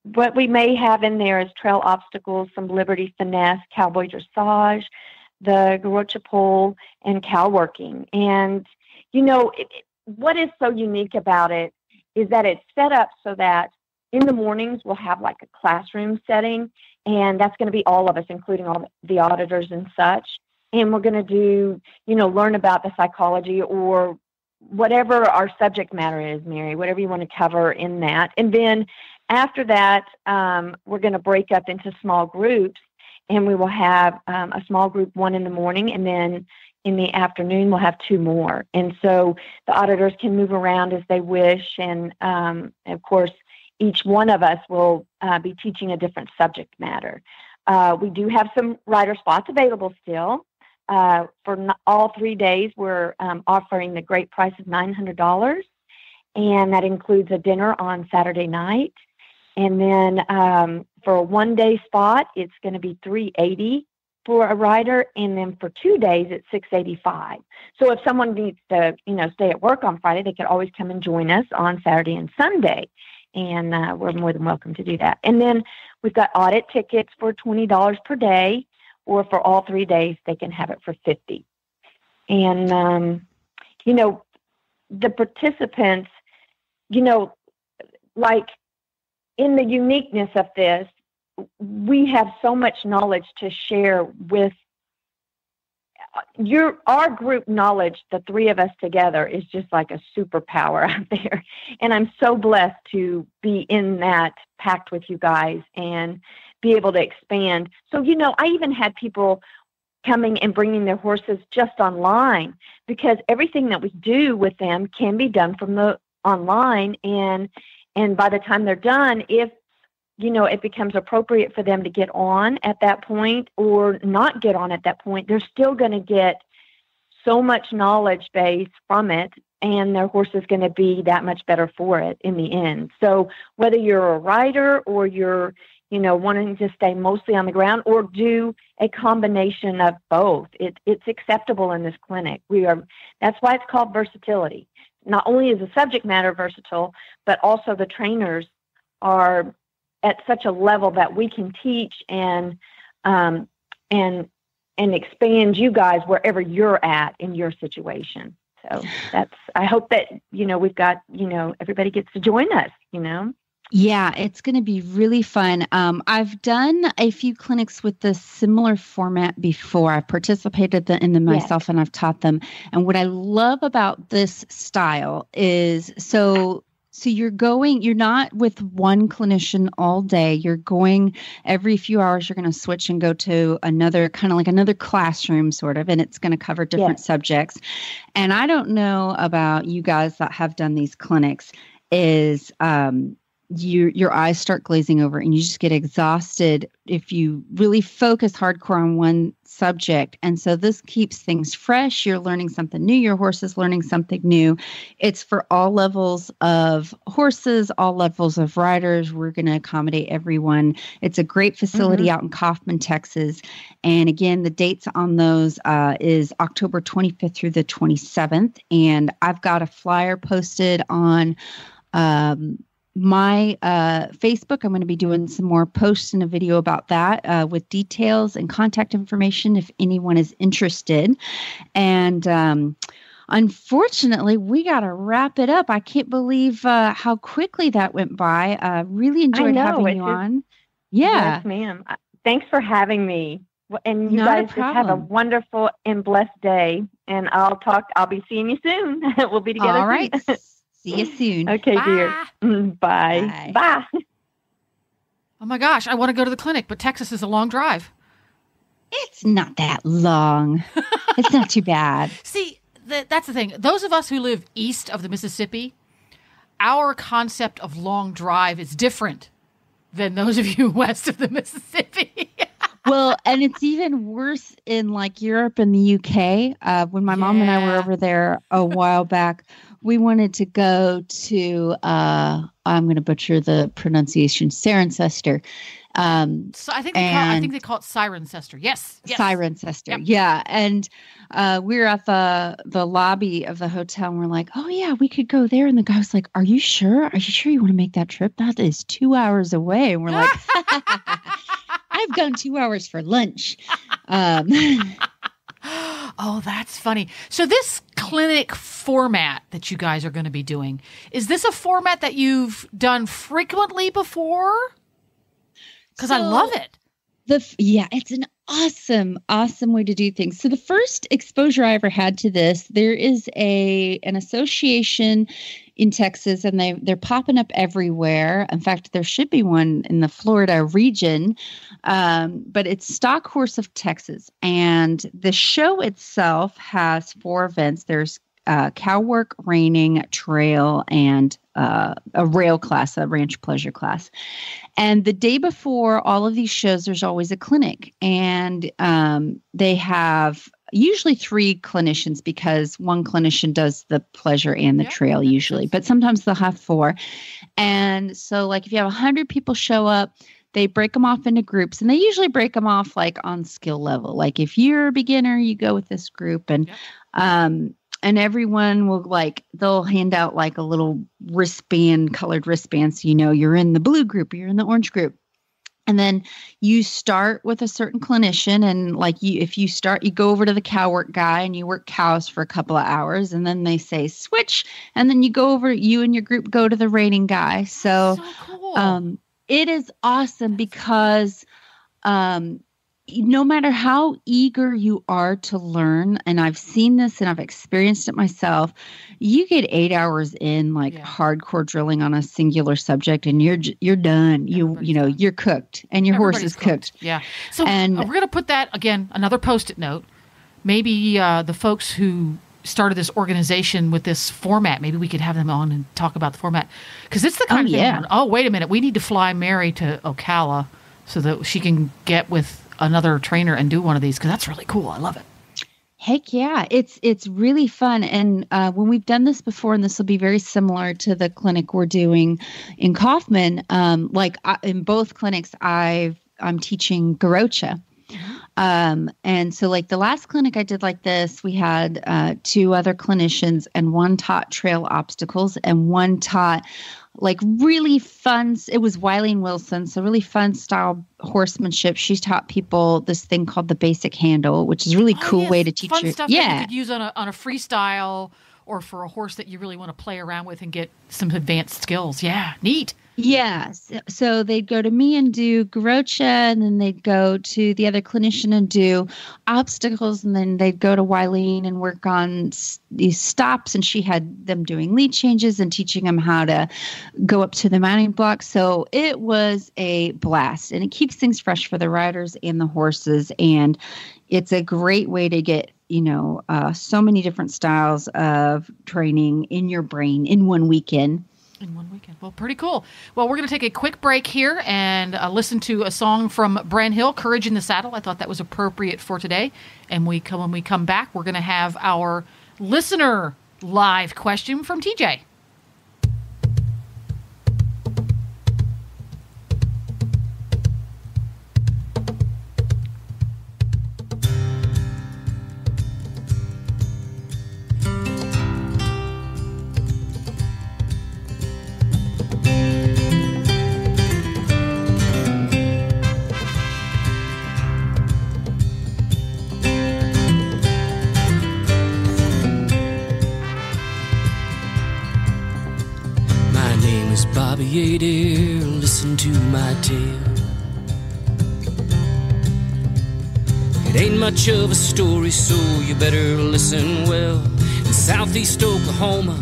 what we may have in there is trail obstacles, some liberty finesse, cowboy dressage, the garrocha pole, and cow working. And what is so unique about it is that it's set up so that in the mornings we'll have like a classroom setting, and that's going to be all of us, including all the auditors and such. And we're going to do, learn about the psychology or whatever our subject matter is, Mary, whatever you want to cover in that. And then after that, we're going to break up into small groups, and we will have a small group, one in the morning, and then in the afternoon, we'll have two more. And so the auditors can move around as they wish. And of course, each one of us will be teaching a different subject matter. We do have some rider spots available still. For all 3 days, we're offering the great price of $900. And that includes a dinner on Saturday night. And then for a 1 day spot, it's going to be $380 for a rider, and then for 2 days it's $685. So if someone needs to, stay at work on Friday, they could always come and join us on Saturday and Sunday, and we're more than welcome to do that. And then we've got audit tickets for $20 per day, or for all 3 days they can have it for $50. And the participants, like in the uniqueness of this, we have so much knowledge to share with our group knowledge. The three of us together is just like a superpower out there. And I'm so blessed to be in that pact with you guys and be able to expand. So, I even had people coming and bringing their horses just online, because everything that we do with them can be done from the online. And by the time they're done, if it becomes appropriate for them to get on at that point or not get on at that point, they're still going to get so much knowledge base from it, and their horse is going to be that much better for it in the end. So whether you're a rider or you're, wanting to stay mostly on the ground or do a combination of both, it's acceptable in this clinic. That's why it's called versatility. Not only is the subject matter versatile, but also the trainers are at such a level that we can teach and expand you guys wherever you're at in your situation. So I hope that, we've got, everybody gets to join us, Yeah, it's going to be really fun. I've done a few clinics with this similar format before. I've participated in them myself, and I've taught them. And what I love about this style is so you're not with one clinician all day. You're going every few hours, you're going to switch and go to another, kind of like another classroom sort of, and it's going to cover different subjects. And I don't know about you guys that have done these clinics, is your eyes start glazing over and you just get exhausted if you really focus hardcore on one subject. And so this keeps things fresh. You're learning something new. Your horse is learning something new. It's for all levels of horses, all levels of riders. We're going to accommodate everyone. It's a great facility out in Kaufman, Texas. And again, the dates on those is October 25th through the 27th. And I've got a flyer posted on my Facebook. I'm going to be doing some more posts and a video about that with details and contact information if anyone is interested. And unfortunately, we got to wrap it up. I can't believe how quickly that went by. Really enjoyed having you on. Yeah. Yes, ma'am. Thanks for having me. And you Not a guys just have a problem. wonderful and blessed day. And I'll be seeing you soon. We'll be together. All right. soon. See you soon. Okay, Bye. dear. Bye. Bye. Oh my gosh, I want to go to the clinic, but Texas is a long drive. It's not that long. It's not too bad. See, that's the thing. Those of us who live east of the Mississippi, our concept of long drive is different than those of you west of the Mississippi. Well, and it's even worse in like Europe and the UK. When my mom and I were over there a while back, we wanted to go to, I'm going to butcher the pronunciation, Cirencester. So I think they call it Cirencester. Yes. Cirencester. Yep. Yeah. And we were at the lobby of the hotel and we're like, oh yeah, we could go there. And the guy was like, are you sure? Are you sure you want to make that trip? That is 2 hours away. And we're like, I've gone 2 hours for lunch. Oh, that's funny. So this clinic format that you guys are going to be doing, is this a format that you've done frequently before? Because I love it. It's an awesome way to do things. So the first exposure I ever had to this, there is an association in Texas, and they're popping up everywhere. In fact, there should be one in the Florida region, but it's Stock Horse of Texas. And the show itself has 4 events. There's cow work, reining, trail, and a rail class, a ranch pleasure class. And the day before all of these shows, there's always a clinic. And they have usually 3 clinicians, because one clinician does the pleasure and the trail usually, but sometimes they'll have 4. And so like if you have 100 people show up, they break them off into groups, and they usually break them off like on skill level. Like if you're a beginner, you go with this group, and everyone will they'll hand out like a little wristband, colored wristband. So, you're in the blue group, or you're in the orange group. And then you start with a certain clinician, and if you start, you go over to the cow work guy and you work cows for a couple of hours, and then they say switch, and then you and your group go to the reining guy. So cool. It is awesome because no matter how eager you are to learn, and I've seen this and I've experienced it myself, you get 8 hours in hardcore drilling on a singular subject, and you're done. You're cooked, and your horse is cooked. Yeah. So we're going to put that again, another Post-it note. Maybe the folks who started this organization with this format, maybe we could have them on and talk about the format, because it's the kind of thing. Oh, wait a minute, we need to fly Mary to Ocala so that she can get with another trainer and do one of these, because that's really cool. I love it. Heck yeah. It's really fun. And when we've done this before, and this will be very similar to the clinic we're doing in Kaufman, in both clinics, I'm teaching Garocha. And so the last clinic I did like this, we had 2 other clinicians, and one taught trail obstacles and one taught really fun. It was Wileen Wilson. So really fun style horsemanship. She taught people this thing called the basic handle, which is a really cool way to teach fun stuff that you could use on a freestyle, or for a horse that you really want to play around with and get some advanced skills. Yeah. Neat. Yes. So they'd go to me and do Garocha, and then they'd go to the other clinician and do obstacles, and then they'd go to Wileen and work on these stops, and she had them doing lead changes and teaching them how to go up to the mounting block. So it was a blast, and it keeps things fresh for the riders and the horses, and it's a great way to get so many different styles of training in your brain in one weekend. Well, pretty cool. Well, we're going to take a quick break here and listen to a song from Bren Hill, Courage in the Saddle. I thought that was appropriate for today. And when we come back, we're going to have our listener live question from TJ. Bobby Adair, listen to my tale. It ain't much of a story, so you better listen well. In southeast Oklahoma,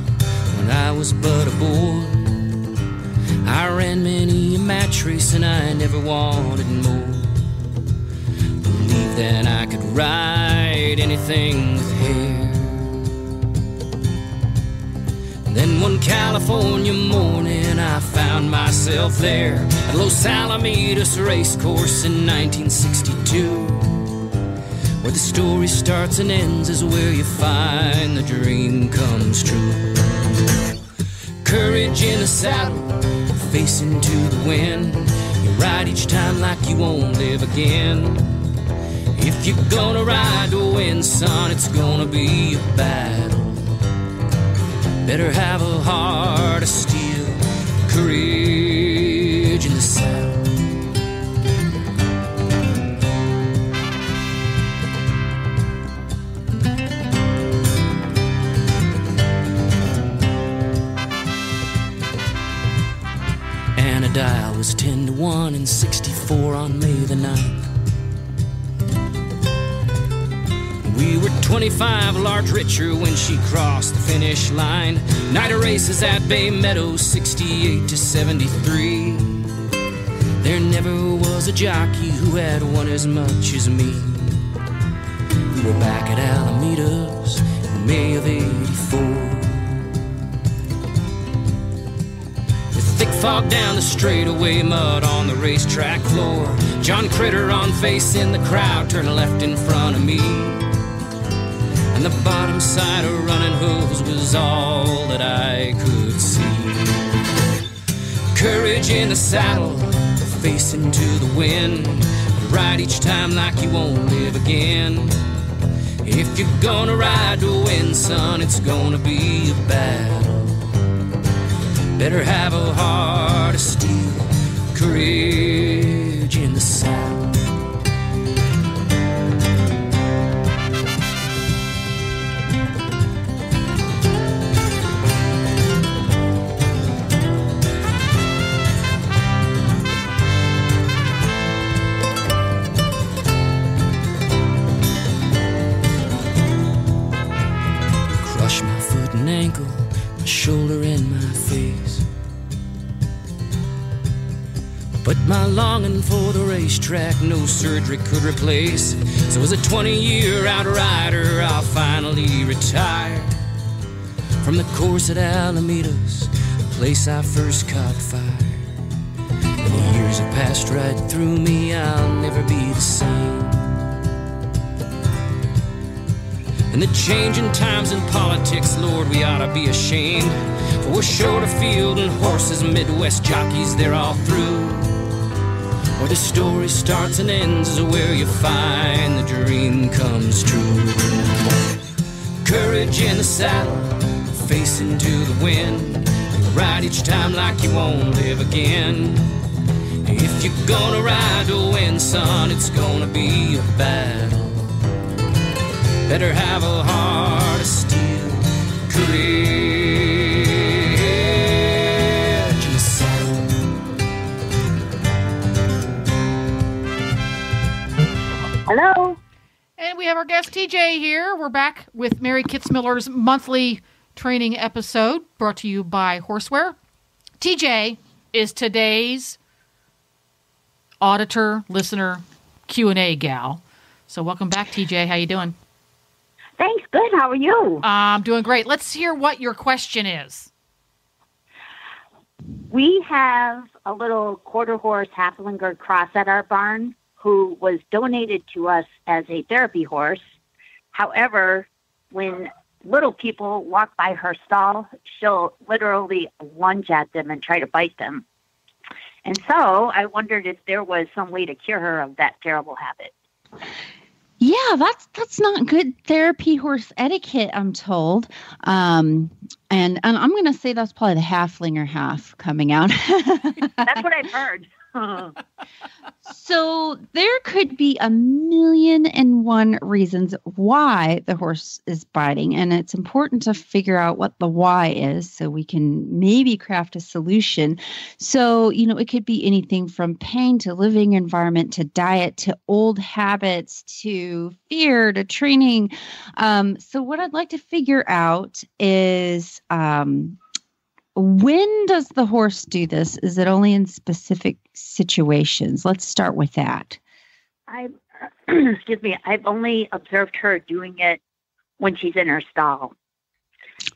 when I was but a boy, I ran many a match race and I never wanted more. Believed that I could ride anything with hair. Then one California morning I found myself there at Los Alamitos Racecourse in 1962. Where the story starts and ends is where you find the dream comes true. Courage in the saddle, face into the wind. You ride each time like you won't live again. If you're gonna ride to win, son, it's gonna be a battle. Better have a heart of steel, courage in the saddle. Dial was 10-1 and 64 on May the 9th. We were 25 large richer when she crossed the finish line. Night of races at Bay Meadows, 68 to 73. There never was a jockey who had won as much as me. We were back at Alameda's in May of 84. Thick fog down the straightaway, mud on the racetrack floor. John Critter on face in the crowd, turning left in front of me. And the bottom side of Running Hooves was all that I could see. Courage in the saddle, face into the wind. Ride each time like you won't live again. If you're gonna ride to win, son, it's gonna be a battle. Better have a heart of steel, courage in the saddle. Crush my foot and ankle, my shoulder and my face. But my longing for the racetrack no surgery could replace. So as a 20-year outrider, I'll finally retire from the course at Alameda's, the place I first caught fire. And the years have passed right through me, I'll never be the same. And the changing times in politics, Lord, we ought to be ashamed. For we're short of field and horses, Midwest jockeys, they're all through. Where the story starts and ends is where you find the dream comes true. Courage in the saddle, face into the wind. You ride each time like you won't live again. If you're gonna ride to win, son, it's gonna be a battle. Better have a heart of steel, courage in the saddle. Hello. And we have our guest TJ here. We're back with Mary Kitzmiller's monthly training episode brought to you by Horseware. TJ is today's auditor, listener, Q&A gal. So welcome back, TJ. How you doing? Thanks. Good. How are you? I'm doing great. Let's hear what your question is. We have a little quarter horse Haflinger cross at our barn who was donated to us as a therapy horse. However, when little people walk by her stall, she'll literally lunge at them and try to bite them. And so I wondered if there was some way to cure her of that terrible habit. Yeah, that's not good therapy horse etiquette, I'm told. And I'm going to say that's probably the Haflinger half coming out. That's what I've heard. So there could be 1,000,001 reasons why the horse is biting, and it's important to figure out what the why is so we can maybe craft a solution. So, it could be anything from pain to living environment to diet to old habits to fear to training. So what I'd like to figure out is when does the horse do this? Is it only in specific situations? Let's start with that. Excuse me. I've only observed her doing it when she's in her stall.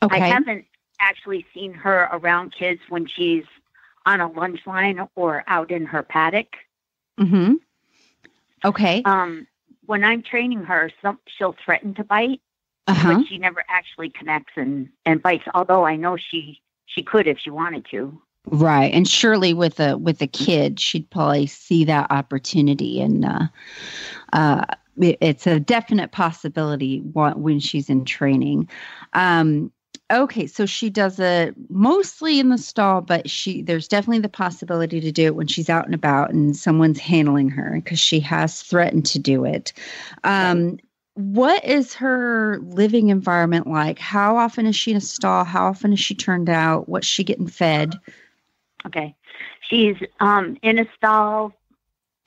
Okay. I haven't actually seen her around kids when she's on a lunge line or out in her paddock. Mm-hmm. Okay. When I'm training her, she'll threaten to bite, Uh-huh. but she never actually connects and bites, although I know she could if she wanted to. Right. And surely with a kid, she'd probably see that opportunity. And it's a definite possibility when she's in training. Okay. So she does it mostly in the stall, but there's definitely the possibility to do it when she's out and about and someone's handling her because she has threatened to do it. What is her living environment like? How often is she in a stall? How often is she turned out? What's she getting fed? Okay. She's in a stall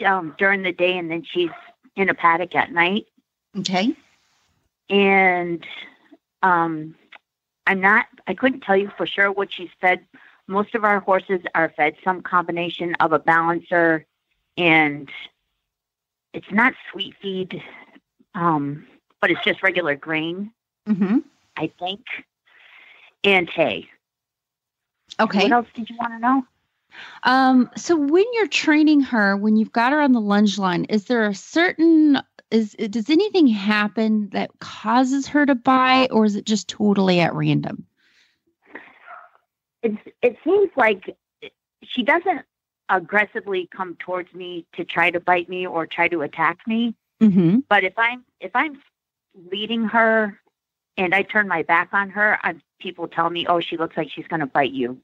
during the day, and then she's in a paddock at night. Okay. And I couldn't tell you for sure what she's fed. Most of our horses are fed some combination of a balancer, and it's not sweet feed, but it's just regular grain, I think, and hay. Okay. What else did you want to know? So when you're training her, when you've got her on the lunge line, is there a certain, does anything happen that causes her to bite, or is it just totally at random? It seems like she doesn't aggressively come towards me to try to bite me or try to attack me. But if I'm leading her and I turn my back on her, people tell me, "Oh, she looks like she's going to bite you."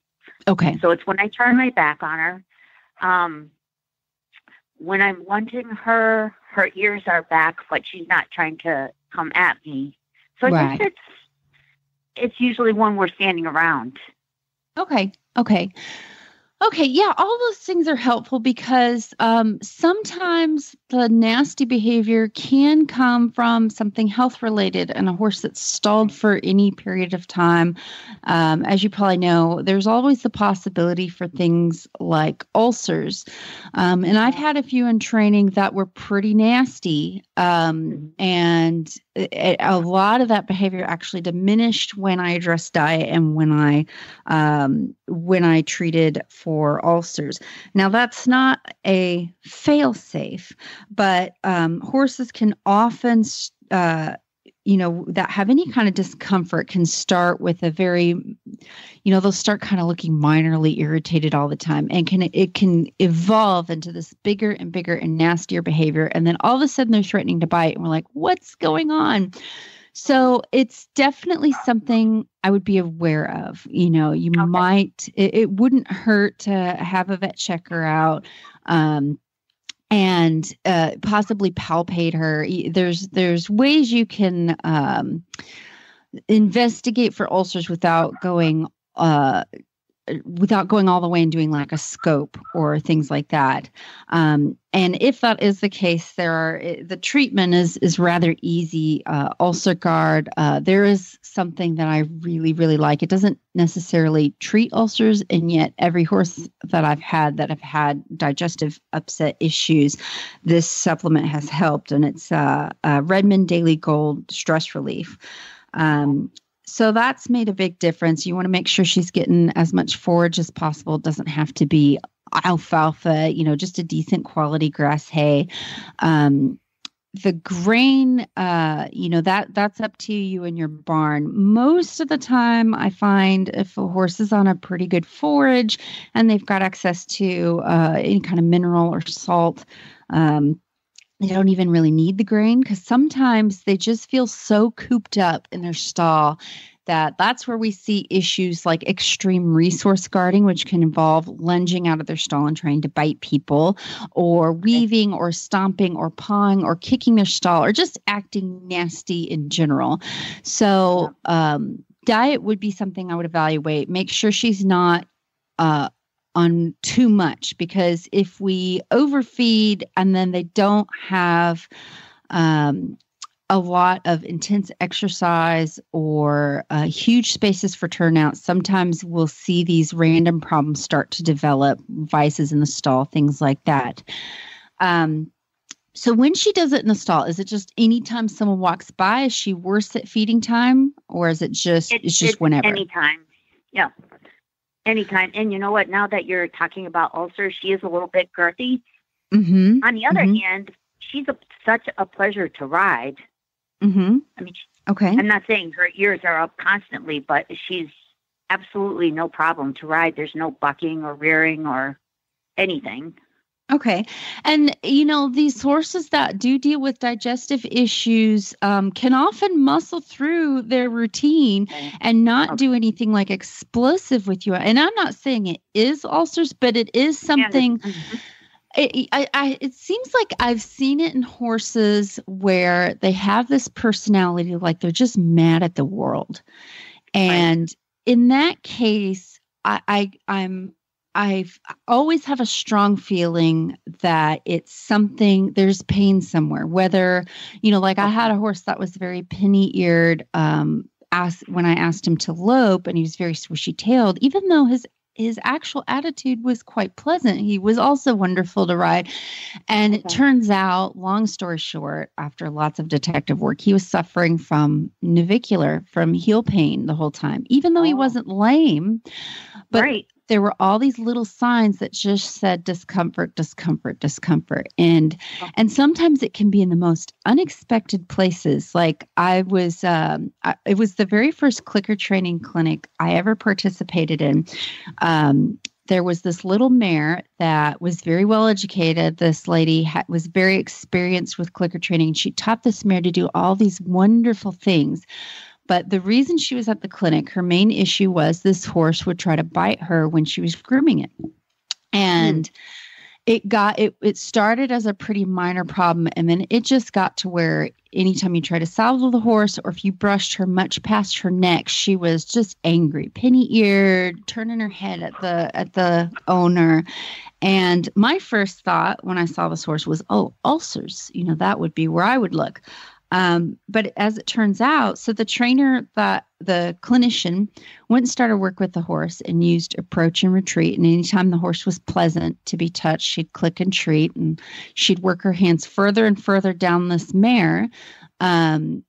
Okay. So it's when I turn my back on her. When I'm lunging her, her ears are back, but she's not trying to come at me. So I guess it's usually when we're standing around. Okay. Yeah, all those things are helpful because sometimes the nasty behavior can come from something health related and a horse that's stalled for any period of time. As you probably know, there's always the possibility for things like ulcers. And I've had a few in training that were pretty nasty. And a lot of that behavior actually diminished when I addressed diet and when I treated for ulcers. Now, that's not a fail-safe, but horses can often, that have any kind of discomfort can start with a very, they'll start kind of looking minorly irritated all the time, and it can evolve into this bigger and bigger and nastier behavior. And then all of a sudden they're threatening to bite, and we're like, what's going on? So it's definitely something I would be aware of. Might, it wouldn't hurt to have a vet check her out, and possibly palpate her. There's ways you can investigate for ulcers without going all the way and doing like a scope or things like that. And if that is the case, the treatment is rather easy. Ulcer guard. There is something that I really, really like. It doesn't necessarily treat ulcers, and yet every horse that I've had digestive upset issues, this supplement has helped, and it's Redmond Daily Gold Stress Relief. So that's made a big difference. You want to make sure she's getting as much forage as possible. It doesn't have to be alfalfa, just a decent quality grass hay. The grain, that's up to you and your barn. Most of the time, I find if a horse is on a pretty good forage and they've got access to any kind of mineral or salt, they don't even really need the grain, because sometimes they just feel so cooped up in their stall that's where we see issues like extreme resource guarding, which can involve lunging out of their stall and trying to bite people, or weaving or stomping or pawing or kicking their stall, or just acting nasty in general. So diet would be something I would evaluate. Make sure she's not on too much, because if we overfeed and then they don't have a lot of intense exercise or huge spaces for turnout, sometimes we'll see these random problems start to develop, vices in the stall, things like that. So when she does it in the stall, is it just anytime someone walks by? Is she worse at feeding time, or is it just it's whenever? Anytime. Yeah. Anytime. And you know what? Now that you're talking about ulcers, she is a little bit girthy. On the other hand, she's such a pleasure to ride. I mean, okay. I'm not saying her ears are up constantly, but she's absolutely no problem to ride. There's no bucking or rearing or anything. Okay. And, these horses that do deal with digestive issues can often muscle through their routine and not do anything like explosive with you. And I'm not saying it is ulcers, but it is something. It seems like I've seen it in horses where they have this personality, like they're just mad at the world. And in that case, I'm I've always have a strong feeling that it's something, there's pain somewhere, whether, like I had a horse that was very penny-eared, when I asked him to lope, and he was very swishy-tailed, even though his actual attitude was quite pleasant. He was also wonderful to ride. And it turns out, long story short, after lots of detective work, he was suffering from navicular, from heel pain the whole time, even though he wasn't lame. But there were all these little signs that just said discomfort, discomfort, discomfort. And sometimes it can be in the most unexpected places. Like it was the very first clicker training clinic I ever participated in. There was this little mare that was very well educated. This lady was very experienced with clicker training. She taught this mare to do all these wonderful things. But the reason she was at the clinic, her main issue was this horse would try to bite her when she was grooming it. And it started as a pretty minor problem. And then it just got to where anytime you try to saddle the horse, or if you brushed her much past her neck, she was just angry, penny-eared, turning her head at the owner. And my first thought when I saw this horse was, oh, ulcers, that would be where I would look. But as it turns out, so the trainer, the clinician went and started work with the horse and used approach and retreat. And anytime the horse was pleasant to be touched, she'd click and treat, and she'd work her hands further and further down this mare, and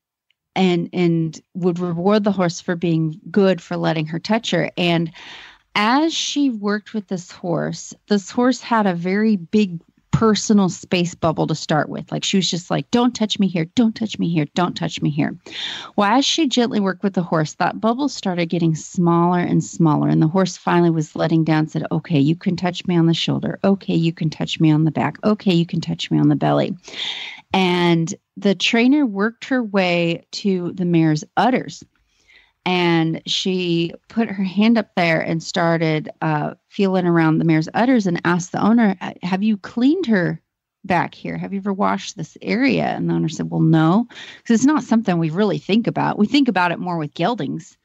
would reward the horse for being good, for letting her touch her. And as she worked with this horse had a very big personal space bubble to start with. Like she was just like, don't touch me here, don't touch me here, don't touch me here. Well, as she gently worked with the horse, that bubble started getting smaller and smaller. And the horse finally was letting down, said, okay, you can touch me on the shoulder. Okay, you can touch me on the back. Okay, you can touch me on the belly. And the trainer worked her way to the mare's udders. And she put her hand up there and started feeling around the mare's udders and asked the owner, have you cleaned her back here? Have you ever washed this area? And the owner said, well, no, because it's not something we really think about. We think about it more with geldings.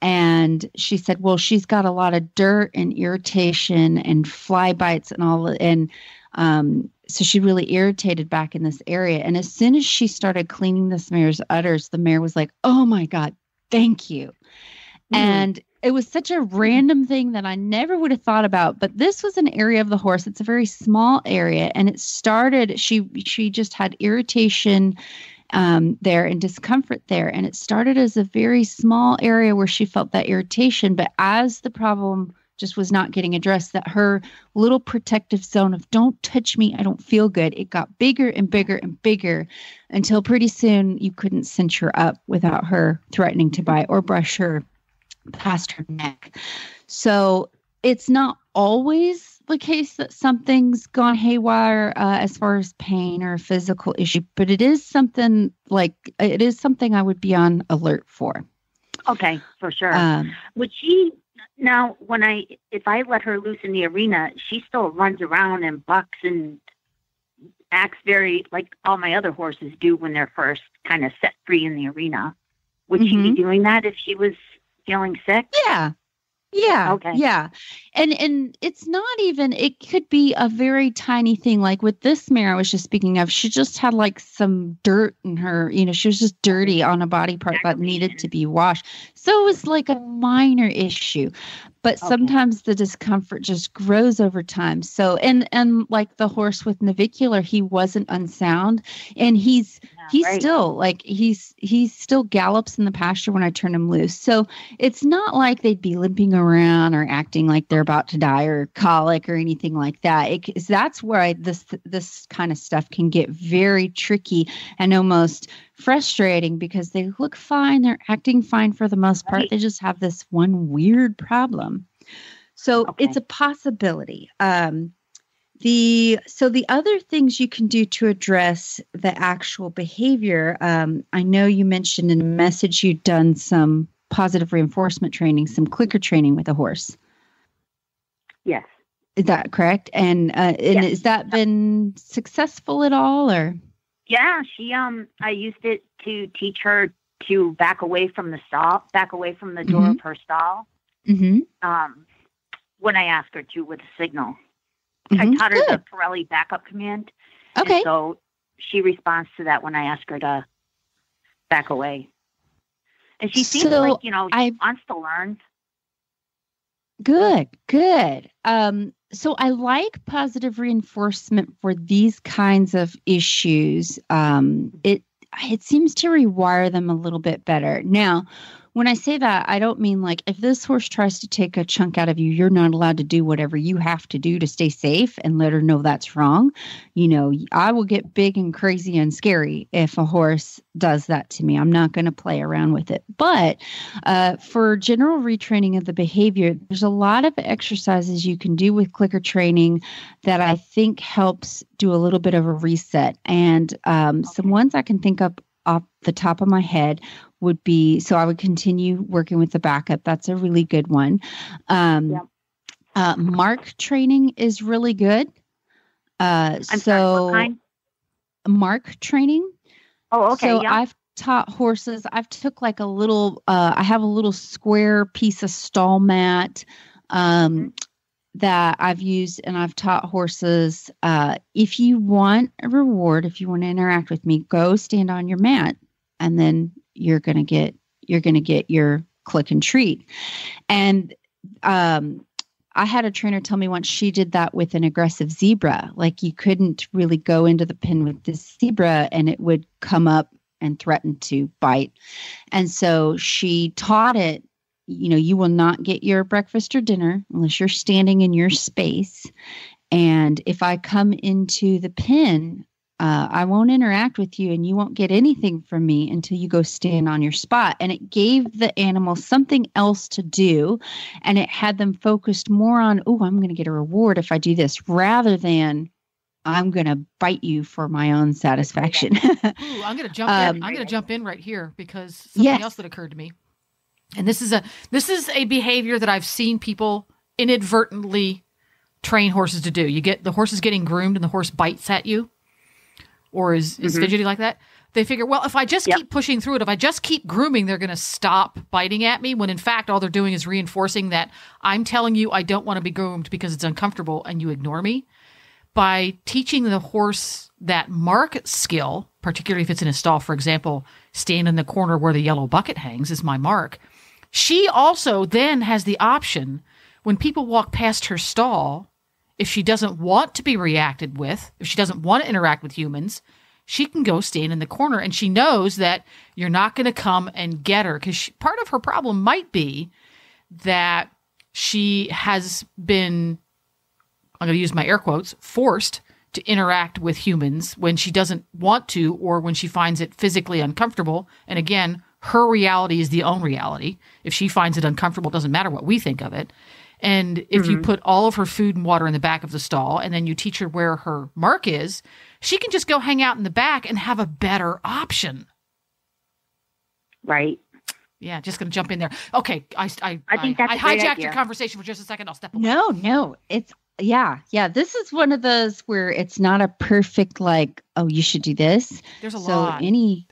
And she said, well, she's got a lot of dirt and irritation and fly bites and all. And so she really irritated back in this area. And as soon as she started cleaning this mare's udders, the mare was like, oh my God, thank you. And it was such a random thing that I never would have thought about. But this was an area of the horse. It's a very small area. And it started, she just had irritation there and discomfort there. And it started as a very small area where she felt that irritation. But as the problem just was not getting addressed, that her little protective zone of don't touch me, I don't feel good, it got bigger and bigger and bigger until pretty soon you couldn't cinch her up without her threatening to bite or brush her past her neck. So it's not always the case that something's gone haywire as far as pain or a physical issue, but it is something I would be on alert for. Okay, for sure. Would she... Now, if I let her loose in the arena, she still runs around and bucks and acts very like all my other horses do when they're first kind of set free in the arena. Would she be doing that if she was feeling sick? Yeah. Yeah. Okay. Yeah. And it's not even, it could be a very tiny thing. Like with this mare I was just speaking of, she just had like some dirt in her, she was just dirty on a body part that needed to be washed. So it was like a minor issue, but sometimes the discomfort just grows over time. So, and like the horse with navicular, he wasn't unsound, and he's still like, he still gallops in the pasture when I turn him loose. So it's not like they'd be limping around or acting like they're about to die or colic or anything like that. That's where this kind of stuff can get very tricky and almost frustrating, because they look fine, they're acting fine for the most part. They just have this one weird problem. So it's a possibility. The other things you can do to address the actual behavior, I know you mentioned in a message you'd done some positive reinforcement training, some clicker training with a horse. Yes. Is that correct? And yes. Has that been successful at all, or? Yeah, I used it to teach her to back away from the stall, back away from the door of her stall. when I ask her to with a signal. I taught her the Pirelli backup command. Okay. And so she responds to that when I ask her to back away. And she seems like, she wants to learn. Good. So I like positive reinforcement for these kinds of issues. It seems to rewire them a little bit better. Now, when I say that, I don't mean like if this horse tries to take a chunk out of you, you're not allowed to do whatever you have to do to stay safe and let her know that's wrong. I will get big and crazy and scary if a horse does that to me. I'm not going to play around with it. But for general retraining of the behavior, there's a lot of exercises you can do with clicker training that I think helps do a little bit of a reset. And some ones I can think of off the top of my head would be, so I would continue working with the backup. That's a really good one. Mark training is really good. Sorry, what kind? Mark training. Oh, okay. So I've taught horses. I've took like a little, I have a little square piece of stall mat that I've used, and I've taught horses, if you want a reward, if you want to interact with me, go stand on your mat, and then you're going to get your click and treat. And I had a trainer tell me once she did that with an aggressive zebra. Like you couldn't really go into the pen with this zebra and it would come up and threaten to bite. And so she taught it, you will not get your breakfast or dinner unless you're standing in your space. And if I come into the pen, I won't interact with you and you won't get anything from me until you go stand on your spot. And it gave the animal something else to do. And it had them focused more on, I'm going to get a reward if I do this, rather than I'm going to bite you for my own satisfaction. I'm going to jump in. I'm going to jump in right here because something else that occurred to me. And this is a behavior that I've seen people inadvertently train horses to do. You get the horse is getting groomed and the horse bites at you or is fidgety like that. They figure, well, if I just keep pushing through it, if I just keep grooming, they're going to stop biting at me, when in fact, all they're doing is reinforcing that I'm telling you I don't want to be groomed because it's uncomfortable and you ignore me. By teaching the horse that mark skill, particularly if it's in a stall, for example, stand in the corner where the yellow bucket hangs is my mark. She also then has the option when people walk past her stall, if she doesn't want to be reacted with, if she doesn't want to interact with humans, she can go stand in the corner and she knows that you're not going to come and get her, because part of her problem might be that she has been, I'm going to use my air quotes, forced to interact with humans when she doesn't want to or when she finds it physically uncomfortable. And again, her reality is the own reality. If she finds it uncomfortable, it doesn't matter what we think of it. And if you put all of her food and water in the back of the stall and then you teach her where her mark is, she can just go hang out in the back and have a better option. Right. Yeah, just going to jump in there. Okay, I think that's I hijacked your conversation for just a second. I'll step away. No, it's yeah. This is one of those where it's not a perfect like, oh, you should do this. There's a so lot. Any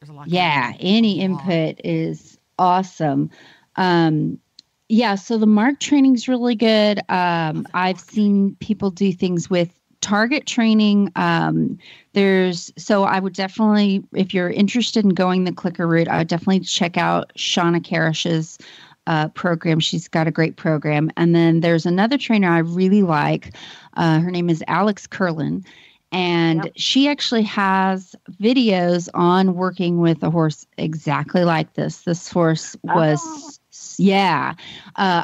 input is awesome. So the mark training's really good. I've seen people do things with target training. I would definitely, if you're interested in going the clicker route, I would definitely check out Shauna Karish's program. She's got a great program. And then there's another trainer I really like. Her name is Alex Curlin. And she actually has videos on working with a horse exactly like this. This horse was... I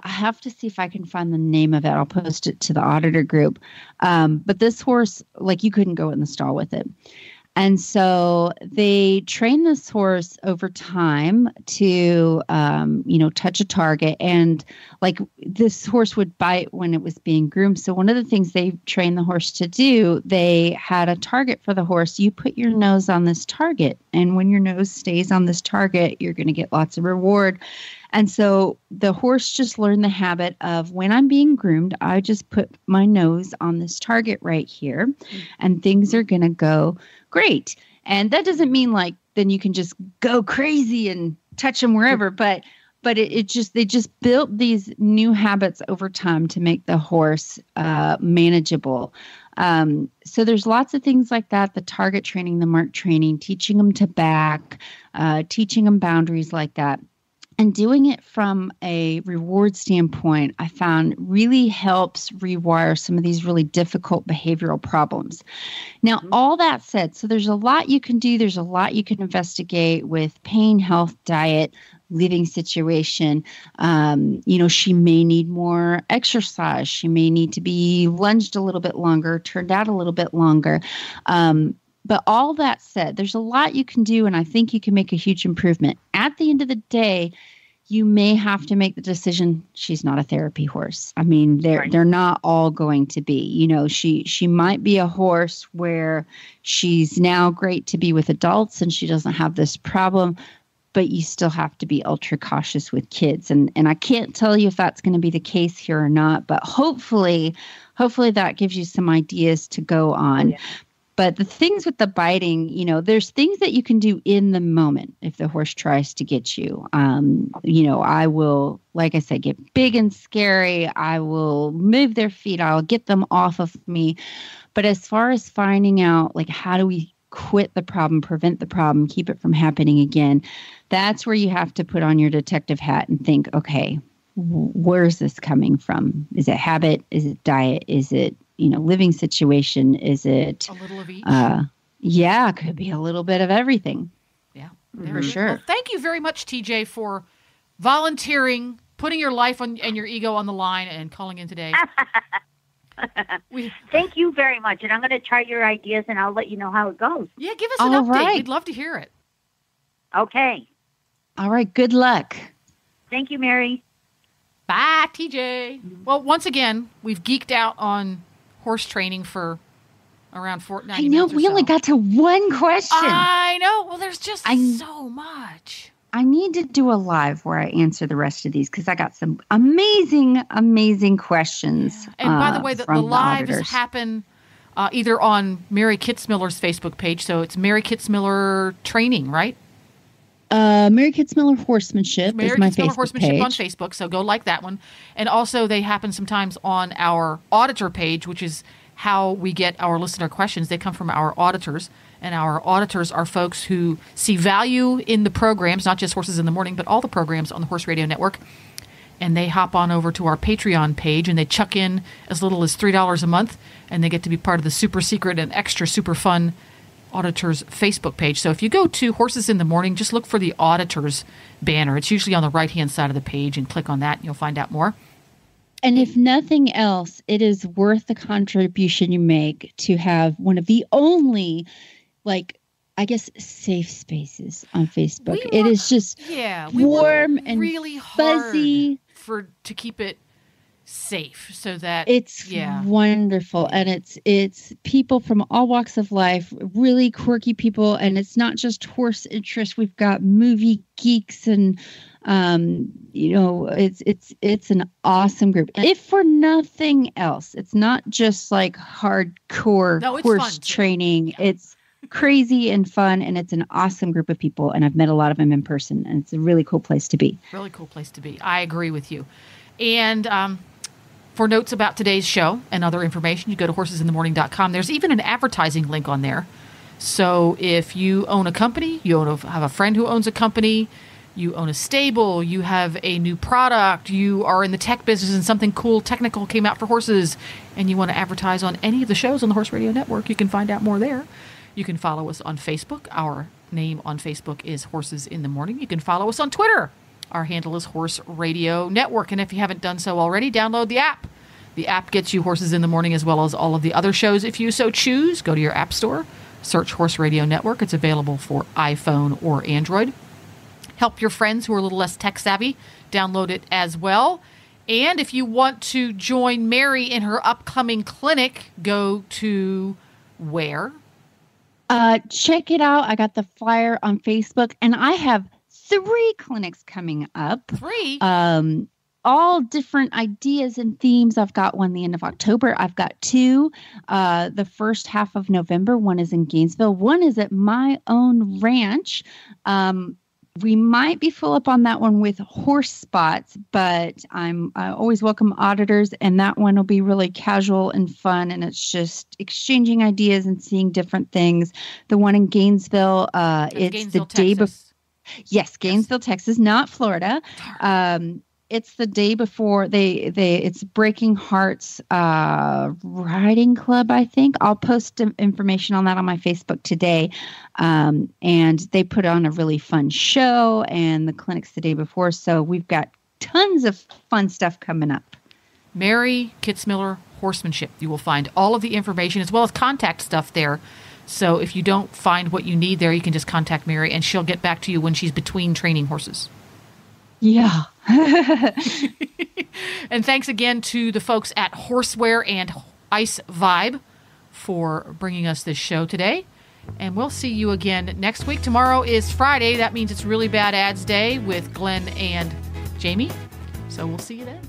have to see if I can find the name of it. I'll post it to the auditor group. But this horse, like you couldn't go in the stall with it. And so they train this horse over time to, touch a target. And like this horse would bite when it was being groomed. So one of the things they trained the horse to do, they had a target for the horse. You put your nose on this target. And when your nose stays on this target, you're going to get lots of reward. And so the horse just learned the habit of when I'm being groomed, I just put my nose on this target right here and things are going to go great. And that doesn't mean like then you can just go crazy and touch them wherever. But But they just built these new habits over time to make the horse manageable. So there's lots of things like that, the target training, the mark training, teaching them to back, teaching them boundaries like that. And doing it from a reward standpoint, I found really helps rewire some of these really difficult behavioral problems. Now, all that said, so there's a lot you can do. There's a lot you can investigate with pain, health, diet, living situation. She may need more exercise. She may need to be lunged a little bit longer, turned out a little bit longer. But all that said, there's a lot you can do, and I think you can make a huge improvement. At the end of the day, you may have to make the decision, she's not a therapy horse. I mean, they're not all going to be. She might be a horse where she's now great to be with adults and she doesn't have this problem, but you still have to be ultra cautious with kids. And I can't tell you if that's going to be the case here or not, but hopefully that gives you some ideas to go on. Yeah. But the things with the biting, there's things that you can do in the moment if the horse tries to get you. I will, like I said, get big and scary. I will move their feet. I'll get them off of me. But as far as finding out, like, how do we quit the problem, prevent the problem, keep it from happening again, that's where you have to put on your detective hat and think, okay, where's this coming from? Is it habit? Is it diet? Is it living situation? Is it a little of each? Yeah, it could be a little bit of everything. Yeah, for sure. Well, thank you very much, TJ, for volunteering, putting your life and your ego on the line, and calling in today. Thank you very much, and I'm going to try your ideas, and I'll let you know how it goes. Yeah, give us an update. Right. We'd love to hear it. Okay. All right. Good luck. Thank you, Mary. Bye, TJ. Well, once again, we've geeked out on horse training for around 90 minutes. I know, we only got to one question. I know. Well, there's just so much. I need to do a live where I answer the rest of these because I got some amazing, amazing questions. Yeah. And by the way, the lives happen either on Mary Kitzmiller's Facebook page. So it's Mary Kitzmiller Training, right? Mary Kitzmiller Horsemanship Mary is my Kitzmiller Facebook Horsemanship page. on Facebook, so go like that one. And also they happen sometimes on our auditor page, which is how we get our listener questions. They come from our auditors, and our auditors are folks who see value in the programs, not just Horses in the Morning, but all the programs on the Horse Radio Network. And they hop on over to our Patreon page, and they chuck in as little as $3 a month, and they get to be part of the super secret and extra super fun Auditors Facebook page. So if you go to Horses in the Morning, just look for the Auditors banner. It's usually on the right-hand side of the page, and click on that, and you'll find out more. And if nothing else, it is worth the contribution you make to have one of the only, safe spaces on Facebook. It is just warm and really fuzzy to keep it safe, so that it's wonderful. And it's people from all walks of life, really quirky people, and it's not just horse interest. We've got movie geeks, and it's an awesome group. If for nothing else, it's not just like hardcore horse training. It's crazy and fun, and it's an awesome group of people, and I've met a lot of them in person, and it's a really cool place to be. Really cool place to be. I agree with you. And for notes about today's show and other information, you go to horsesinthemorning.com. There's even an advertising link on there. So if you own a company, have a friend who owns a company, you own a stable, you have a new product, you are in the tech business and something cool technical came out for horses, and you want to advertise on any of the shows on the Horse Radio Network, you can find out more there. You can follow us on Facebook. Our name on Facebook is Horses in the Morning. You can follow us on Twitter. Our handle is Horse Radio Network. And if you haven't done so already, download the app. The app gets you Horses in the Morning as well as all of the other shows. If you so choose, go to your app store, search Horse Radio Network. It's available for iPhone or Android. Help your friends who are a little less tech savvy download it as well. And if you want to join Mary in her upcoming clinic, go to where? Check it out. I got the flyer on Facebook, and I have 3 clinics coming up. 3? All different ideas and themes. I've got one the end of October. I've got 2 the first half of November. One is in Gainesville. One is at my own ranch. We might be full up on that one with horse spots, but I always welcome auditors, and that one will be really casual and fun, and it's just exchanging ideas and seeing different things. The one in Gainesville, it's Gainesville, the day before. Texas. Yes, Gainesville, Texas, not Florida. It's the day before it's Breaking Hearts Riding Club, I think. I'll post information on that on my Facebook today. And they put on a really fun show, and the clinic's the day before. So we've got tons of fun stuff coming up. Mary Kitzmiller Horsemanship. You will find all of the information as well as contact stuff there. So if you don't find what you need there, you can just contact Mary, and she'll get back to you when she's between training horses. Yeah. And thanks again to the folks at Horseware and Ice Vibe for bringing us this show today. And we'll see you again next week. Tomorrow is Friday. That means it's Really Bad Ads Day with Glenn and Jamie. So we'll see you then.